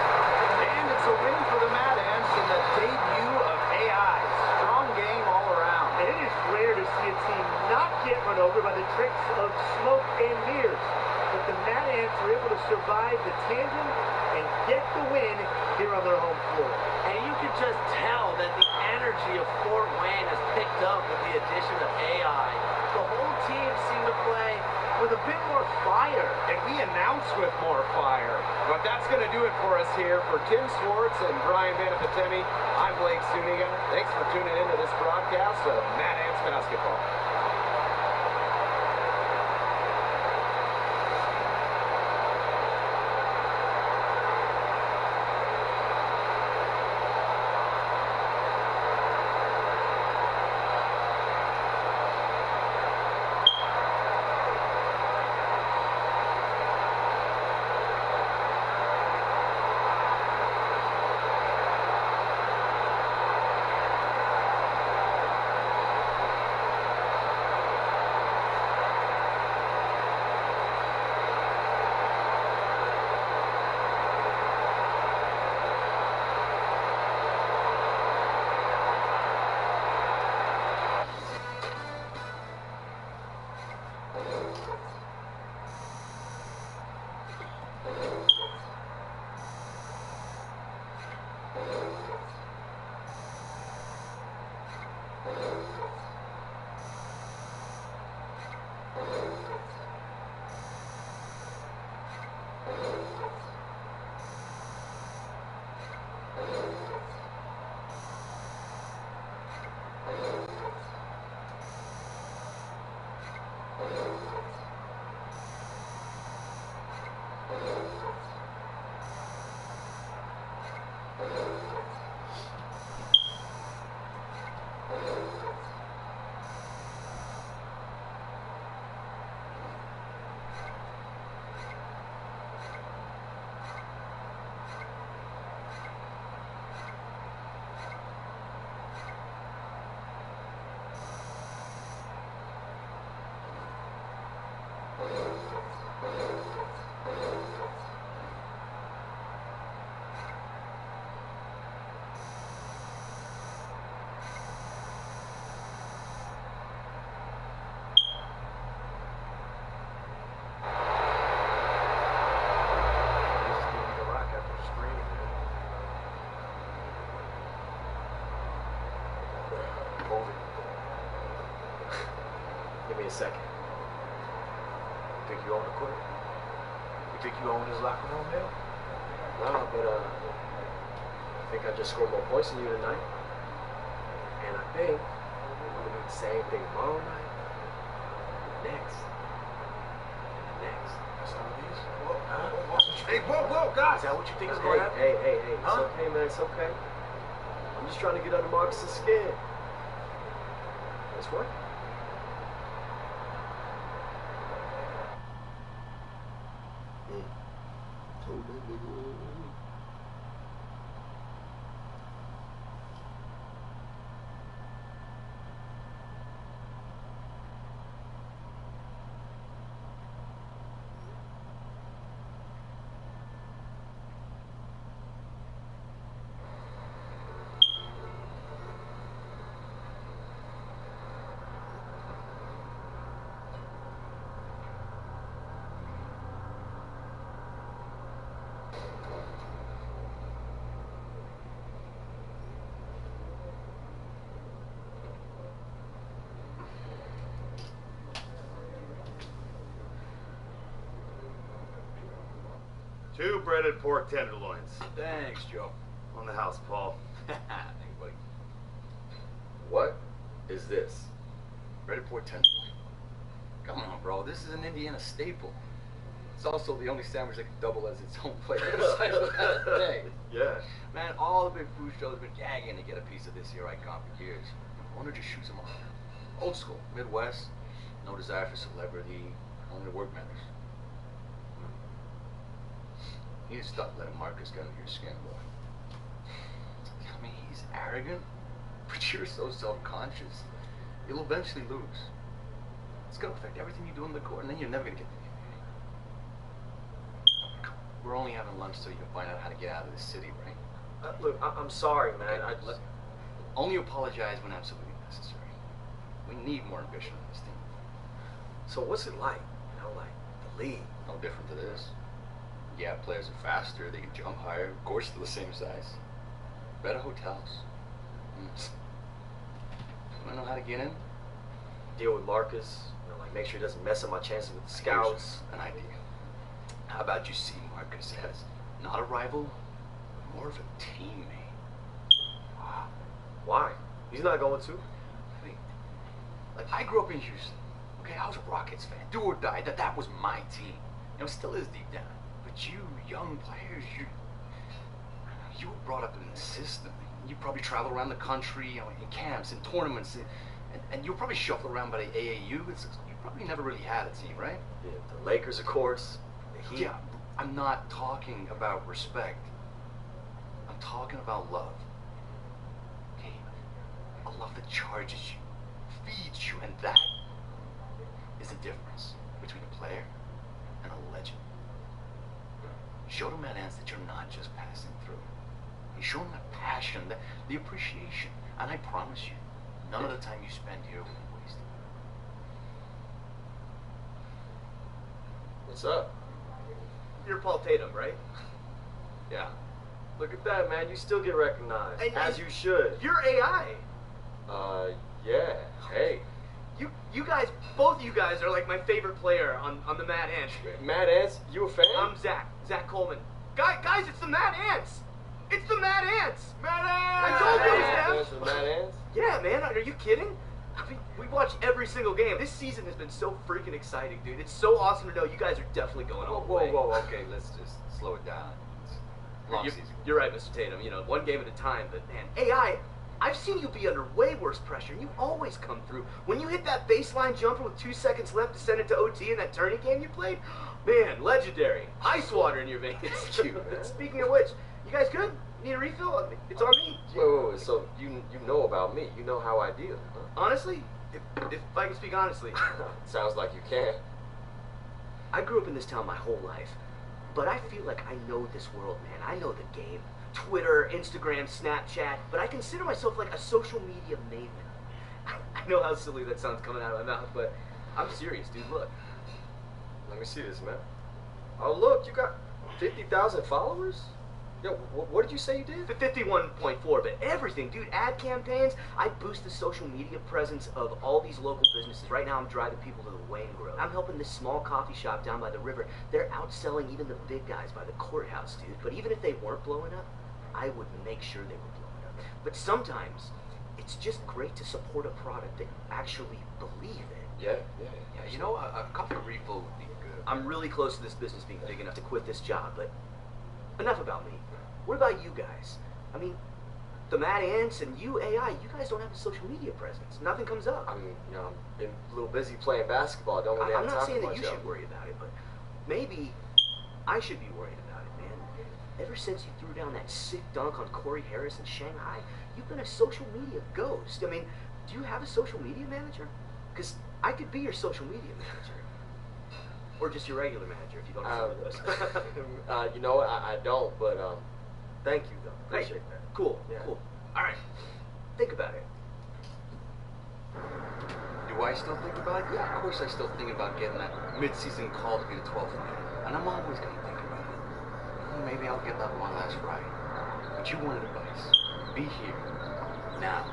And it's a win for the Mad Ants in the debut of AI. Strong game all around. And it is rare to see a team not get run over by the tricks of smoke and mirrors. But the Mad Ants are able to survive the tangent and get the win here on their home floor. And you can just tell that the energy of Fort Wayne has picked up with the addition of AI. The whole team seemed to play with a bit more fire. And we announce with more fire. But that's going to do it for us here. For Tim Swartz and Brian Manafatemi, I'm Blake Suniga. Thanks for tuning into this broadcast of Mad Ants Basketball. Give me a second. You think you own the court? You think you own this locker room now? No, but I think I just scored more points than you tonight. And I think I'm gonna do the same thing tomorrow night. Next. And the next. That's how it is. Huh? Hey, whoa, guys. Is that what you think is Okay, gonna happen? Hey, Huh? it's okay, man, it's okay. I'm I'm just trying to get under Marcus's skin. That's right. Told that nigga. Two breaded pork tenderloins. Thanks, Joe. On the house, Paul. Thanks, buddy. What is this? Breaded pork tenderloin. Come on, bro. This is an Indiana staple. It's also the only sandwich that can double as its own plate. Hey, Yeah. man, all the big food shows have been gagging to get a piece of this here icon for years. Owner just shoots them off. Old school, Midwest, no desire for celebrity, only the work matters. You need to stop letting Marcus get under your skin, boy. I mean, he's arrogant, but you're so self-conscious. You'll eventually lose. It's gonna affect everything you do in the court, and then you're never gonna get the immunity. Come on, we're only having lunch so you can find out how to get out of this city, right? Look, I'm sorry, man. Okay, only apologize when absolutely necessary. We need more ambition on this team. So what's it like? You know, like the league? No different to this. Yeah, players are faster, they can jump higher, of course they're the same size. Better hotels. Wanna know how to get in? Deal with Marcus. You know, like make sure he doesn't mess up my chances with the scouts. Here's an idea. How about you see Marcus as not a rival, but more of a teammate? Why? He's not going to. I mean, like I grew up in Houston. Okay, I was a Rockets fan. Do or die. That was my team. You know, it still is deep down. But you, young players, you were brought up in the system. You probably travel around the country, you know, in camps, in tournaments, and you were probably shuffled around by the AAU. You probably never really had a team, right? Yeah, the Lakers, of course. The Heat. Yeah, I'm not talking about respect. I'm talking about love. Okay, a love that charges you, feeds you, and that is the difference between a player and a legend. Show them at ends that you're not just passing through. You show them the passion, the appreciation, and I promise you, none of the time you spend here will be wasted. What's up? You're Paul Tatum, right? Yeah. Look at that, man. You still get recognized. As you should. You're AI. Yeah. Hey. You guys, both of you guys are like my favorite player on the Mad Ants. Mad Ants? You a fan? I'm Zach Coleman. Guys, it's the Mad Ants. It's the Mad Ants. Mad Ants. I told you it was them. The Mad Ants? Yeah, man. Are you kidding? I mean, we watch every single game. This season has been so freaking exciting, dude. It's so awesome to know you guys are definitely going all the way. Whoa, okay, let's just slow it down. It's long season. You're right, Mr. Tatum. You know, one game at a time. But man, AI, I've seen you be under way worse pressure, and you always come through. When you hit that baseline jumper with 2 seconds left to send it to OT in that tourney game you played, man, legendary. Ice water in your veins. Thank you, man. Speaking of which, you guys good? Need a refill? It's on me. Wait. So you know about me. You know how I deal, huh? Honestly, if I can speak honestly. Sounds like you can. I grew up in this town my whole life, but I feel like I know this world, man. I know the game. Twitter, Instagram, Snapchat, but I consider myself like a social media maven. I know how silly that sounds coming out of my mouth, but I'm serious, dude. Look. Let me see this, man. Oh, look, you got 50,000 followers? Yo, what did you say you did? 51.4, but everything, dude. Ad campaigns. I boost the social media presence of all these local businesses. Right now, I'm driving people to the Wayne Grove. I'm helping this small coffee shop down by the river. They're outselling even the big guys by the courthouse, dude. But even if they weren't blowing up, I would make sure they were blowing up. But sometimes, it's just great to support a product that you actually believe in. Yeah. You know, a coffee refill would be good. I'm really close to this business being big enough to quit this job, but enough about me. What about you guys? I mean, the Mad Ants and you, AI, you guys don't have a social media presence. Nothing comes up. I mean, you know, I've been a little busy playing basketball. I don't really have I'm time not saying for that you myself. should worry about it, but maybe I should be worried about it, man. Ever since you threw down that sick dunk on Corey Harris in Shanghai, you've been a social media ghost. I mean, do you have a social media manager? Because I could be your social media manager. Or just your regular manager if you don't have one of those. You know what? I don't, but thank you though. Appreciate that. Cool, Yeah. cool. All right, think about it. Do I still think about it? Yeah, of course I still think about getting that mid-season call to be the 12th man. And I'm always going to think about it. Well, maybe I'll get that one last ride. But you wanted advice. Be here. Now.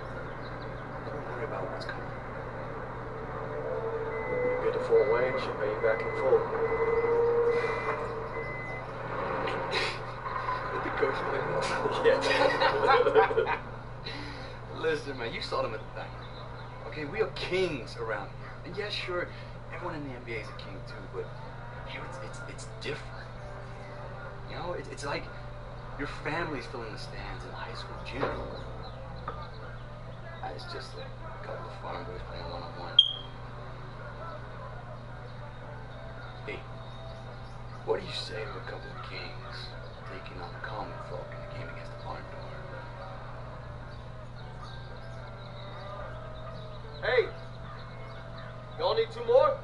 Don't worry about what's coming. You get to Fort Wayne, she'll pay you back in full. The coach yeah. Listen, man, you saw them at the bank. Okay, we are kings around here. And yeah, sure, everyone in the NBA is a king too, but here it's different. You know, it's like your family's filling the stands in the high school gym. It's just a couple of farm boys playing one-on-one. Hey, what do you say to a couple of kings taking on the common folk in a game against the barn door? Hey, y'all need two more?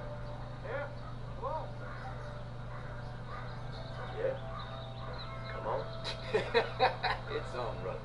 Yeah, come on. Yeah. Come on. It's on, brother.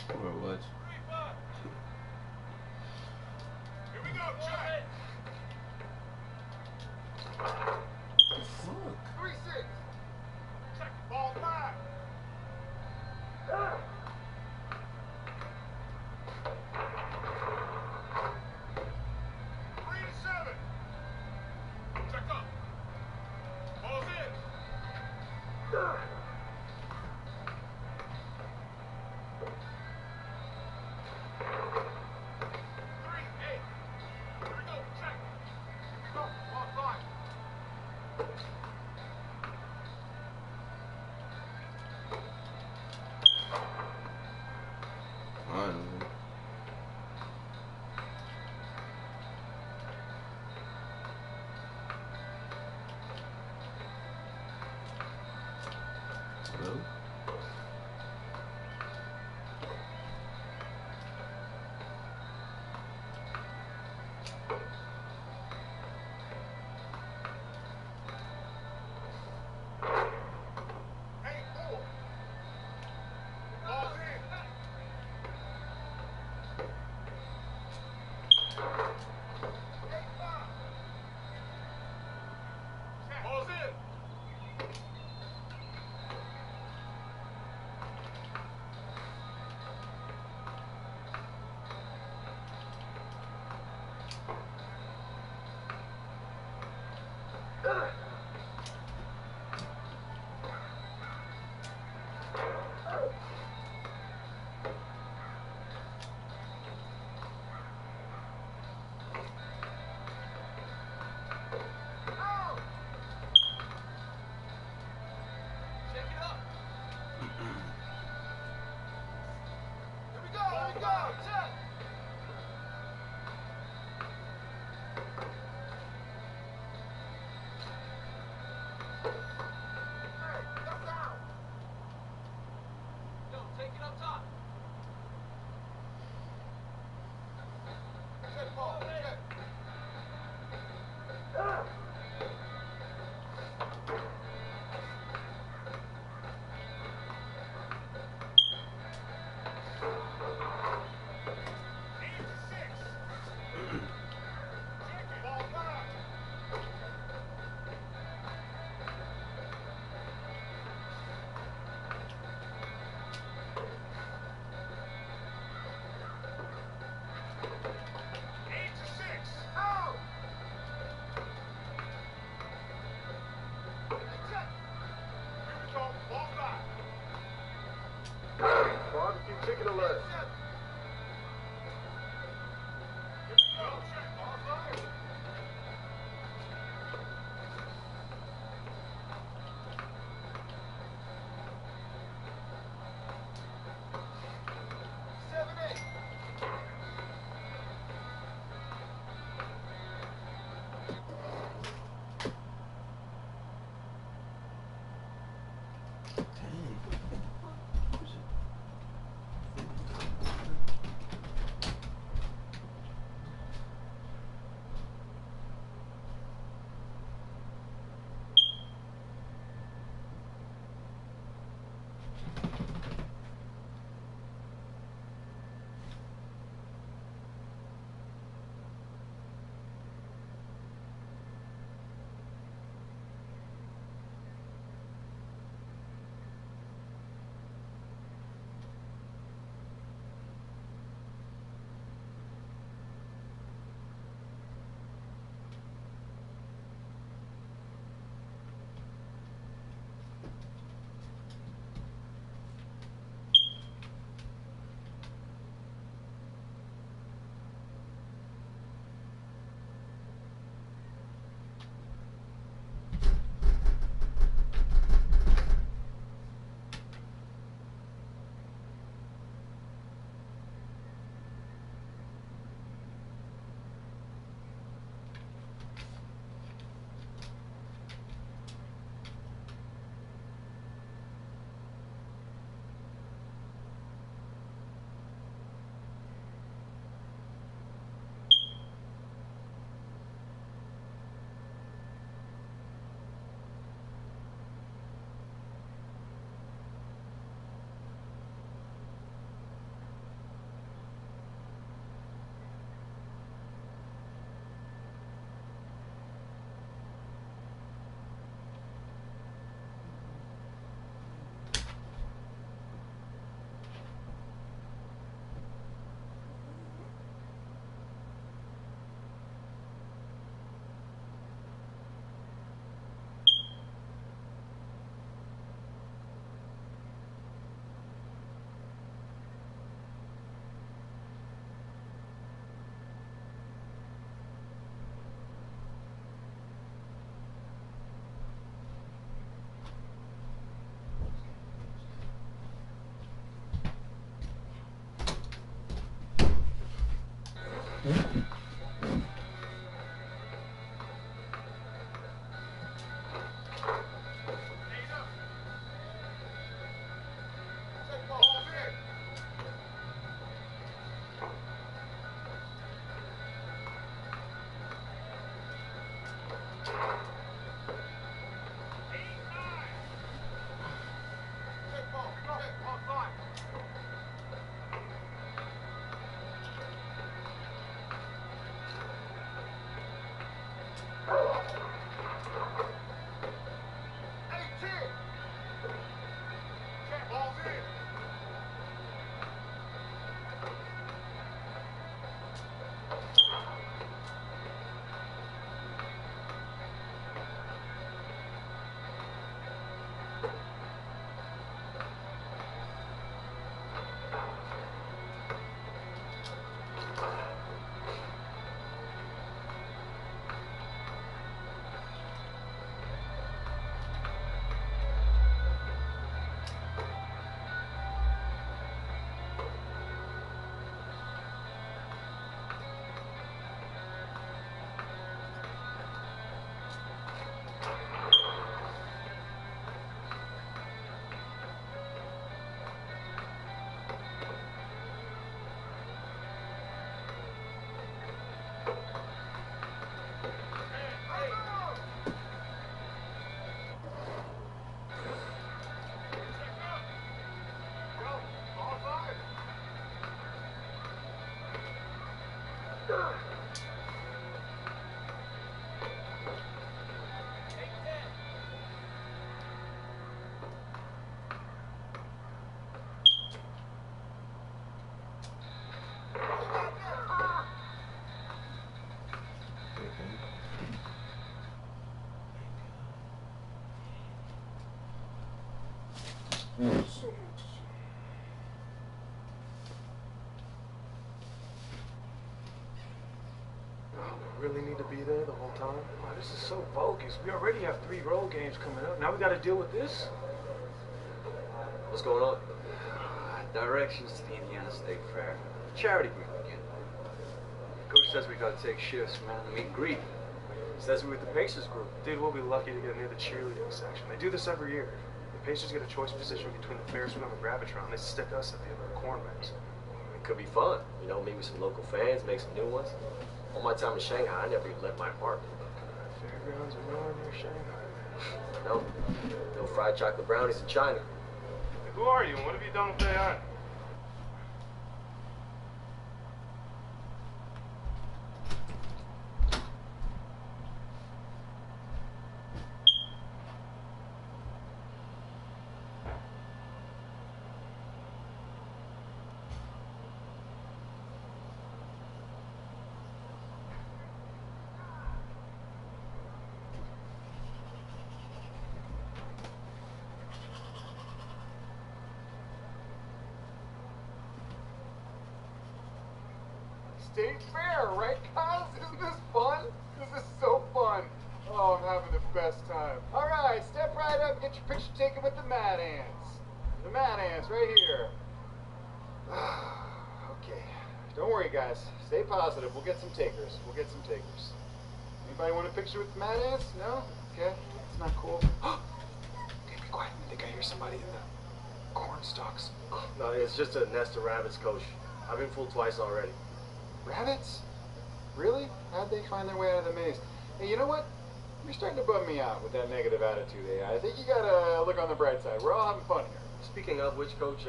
Or what? Here we go, check. Fuck. 3-6. Check. Ball 5. go. We really need to be there the whole time? Oh, this is so bogus. We already have 3 road games coming up. Now we got to deal with this. What's going on? Directions to the Indiana State Fair. Charity group again. Coach says we gotta take shifts, man. Meet and greet. Says we're with the Pacers group. Dude, we'll be lucky to get near the cheerleading section. They do this every year. The Pacers get a choice position between the Ferris wheel and the Gravitron. They stick us at the other corn maze. It could be fun. You know, meet with some local fans, make some new ones. All my time in Shanghai, I never even left my apartment. Fairgrounds are nowhere near Shanghai. No. No fried chocolate brownies in China. Who are you and what have you done with AI? State Fair, right, guys? Isn't this fun? This is so fun. Oh, I'm having the best time. All right, step right up, get your picture taken with the Mad Ants. The Mad Ants, right here. Okay, don't worry, guys. Stay positive. We'll get some takers. Anybody want a picture with the Mad Ants? No? Okay, it's not cool. Okay, be quiet. I think I hear somebody in the corn stalks. No, it's just a nest of rabbits, Coach. I've been fooled twice already. Rabbits? Really? How'd they find their way out of the maze? Hey, you know what? You're starting to bum me out with that negative attitude, AI. I think you gotta look on the bright side. We're all having fun here. Speaking of which, Coach,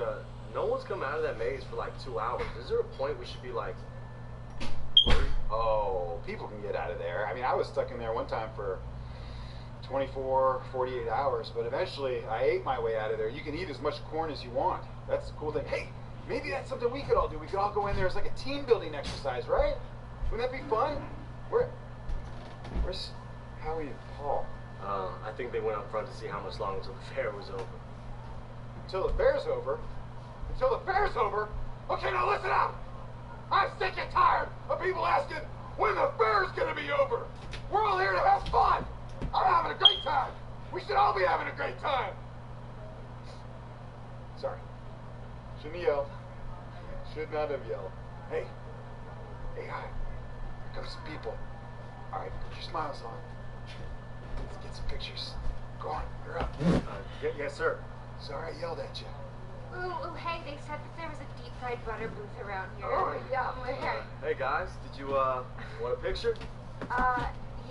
no one's come out of that maze for like 2 hours. Is there a point we should be like worried? Oh, people can get out of there. I mean, I was stuck in there one time for 24, 48 hours, but eventually I ate my way out of there. You can eat as much corn as you want. That's the cool thing. Hey, maybe that's something we could all do. We could all go in there as like a team building exercise, right? Wouldn't that be fun? Where's Howie and Paul? I think they went up front to see how much longer until the fair was over. Until the fair's over? Until the fair's over? Okay, now listen up! I'm sick and tired of people asking when the fair's gonna be over! We're all here to have fun! I'm having a great time! We should all be having a great time! Sorry. Shouldn't have yelled. Should not have yelled. Hey. Hey, hi. Here come some people. Alright, put your smiles on. Let's get some pictures. Go on, you're up. Yes, sir. Sorry I yelled at you. Ooh, hey, they said that there was a deep fried butter booth around here. Oh, yum. Okay. Hey, guys, did you, want a picture?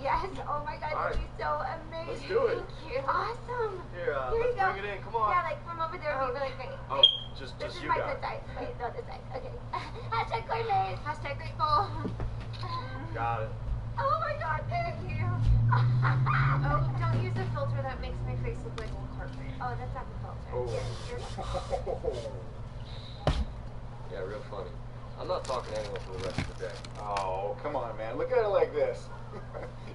Yes. Oh my God, All right. that'd be so amazing. Let's do it. Thank you. Awesome. Here, you let's go. bring it in. Come on. Yeah, like from over there would be really great. Oh, just This is you my got good it. side. Wait, no, this side. Okay. Hashtag corn maze. Hashtag grateful. Got it. Oh my God, thank you. Oh, don't use a filter. That makes my face look like old carpet. Oh, that's not the filter. Oh. You're Yeah, real funny. I'm not talking to anyone for the rest of the day. Oh, come on, man. Look at it like this.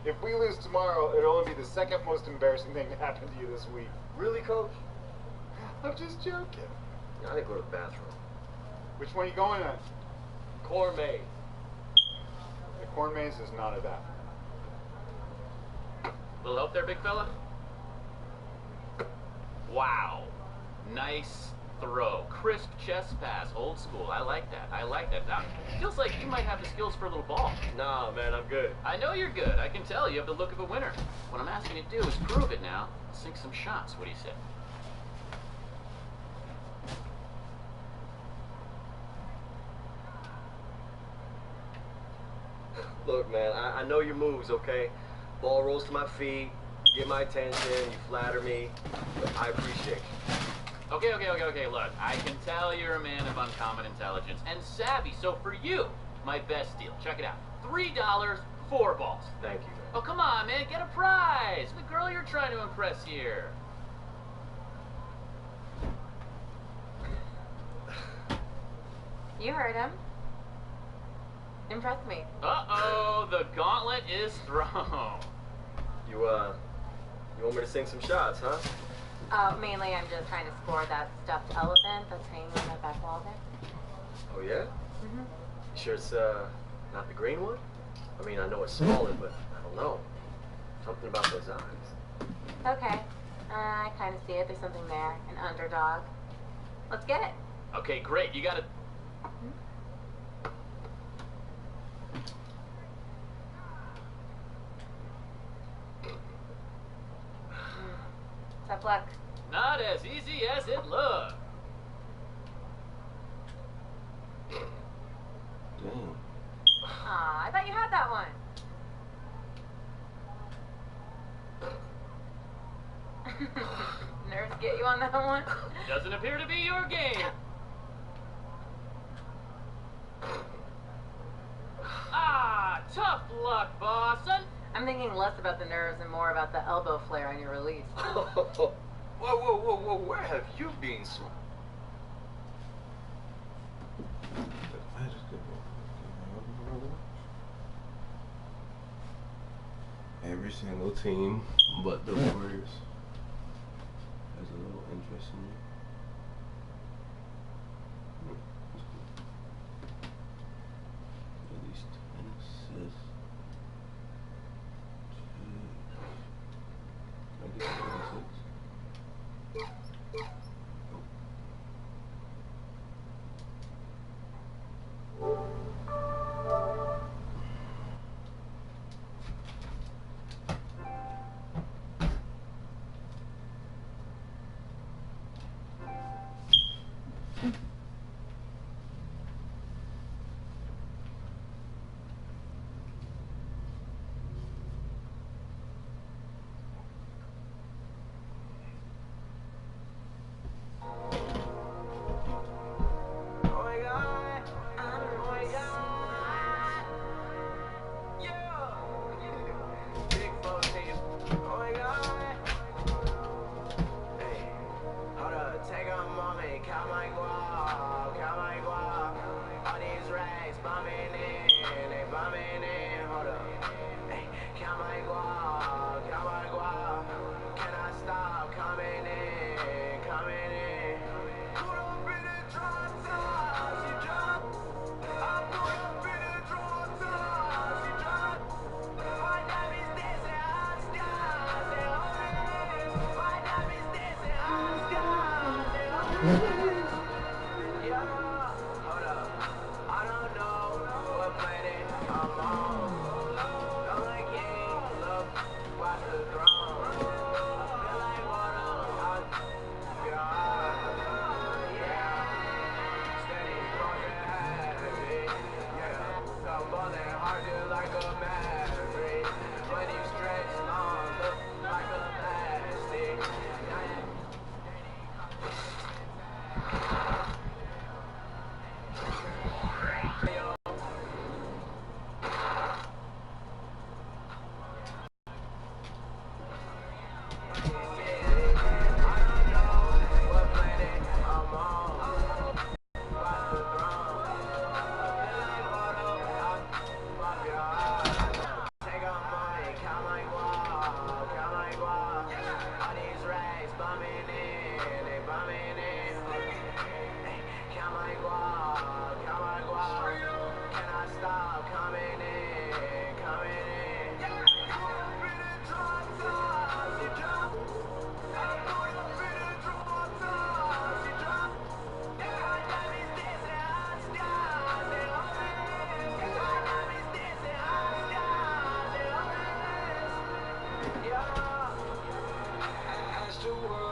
If we lose tomorrow, it'll only be the second most embarrassing thing to happen to you this week. Really, Coach? I'm just joking. I didn't go to the bathroom. Which one are you going on? Corn maze. The corn maze is not a bathroom. Little help there, big fella? Wow. Nice throw. Crisp chest pass. Old school. I like that. Now, feels like you might have the skills for a little ball. Nah, man, I'm good. I know you're good. I can tell you have the look of a winner. What I'm asking you to do is prove it now. Sink some shots. What do you say? Look, man, I know your moves, okay? Ball rolls to my feet, you get my attention, you flatter me, but I appreciate you. Okay. Look, I can tell you're a man of uncommon intelligence and savvy. So for you, my best deal. Check it out. $3, 4 balls. Thank you. Oh, come on, man. Get a prize. The girl you're trying to impress here. You heard him. Impressed me. Uh-oh, the gauntlet is thrown. You want me to sink some shots, huh? Mainly I'm just trying to score that stuffed elephant that's hanging on that back wall there. Oh, yeah? Mm-hmm. You sure it's, not the green one? I mean, I know it's smaller, but I don't know. Something about those eyes. Okay. I kind of see it. There's something there. An underdog. Let's get it. Okay, great. You gotta... Tough luck. Not as easy as it looks. Damn. Aw, I thought you had that one. Nerves get you on that one? Doesn't appear to be your game. Ah, tough luck, boss. I'm thinking less about the nerves and more about the elbow flare on your release. Whoa, where have you been, son? Every single team but the Warriors has a little interest in me. At least 10 assists. Can I get 26? The world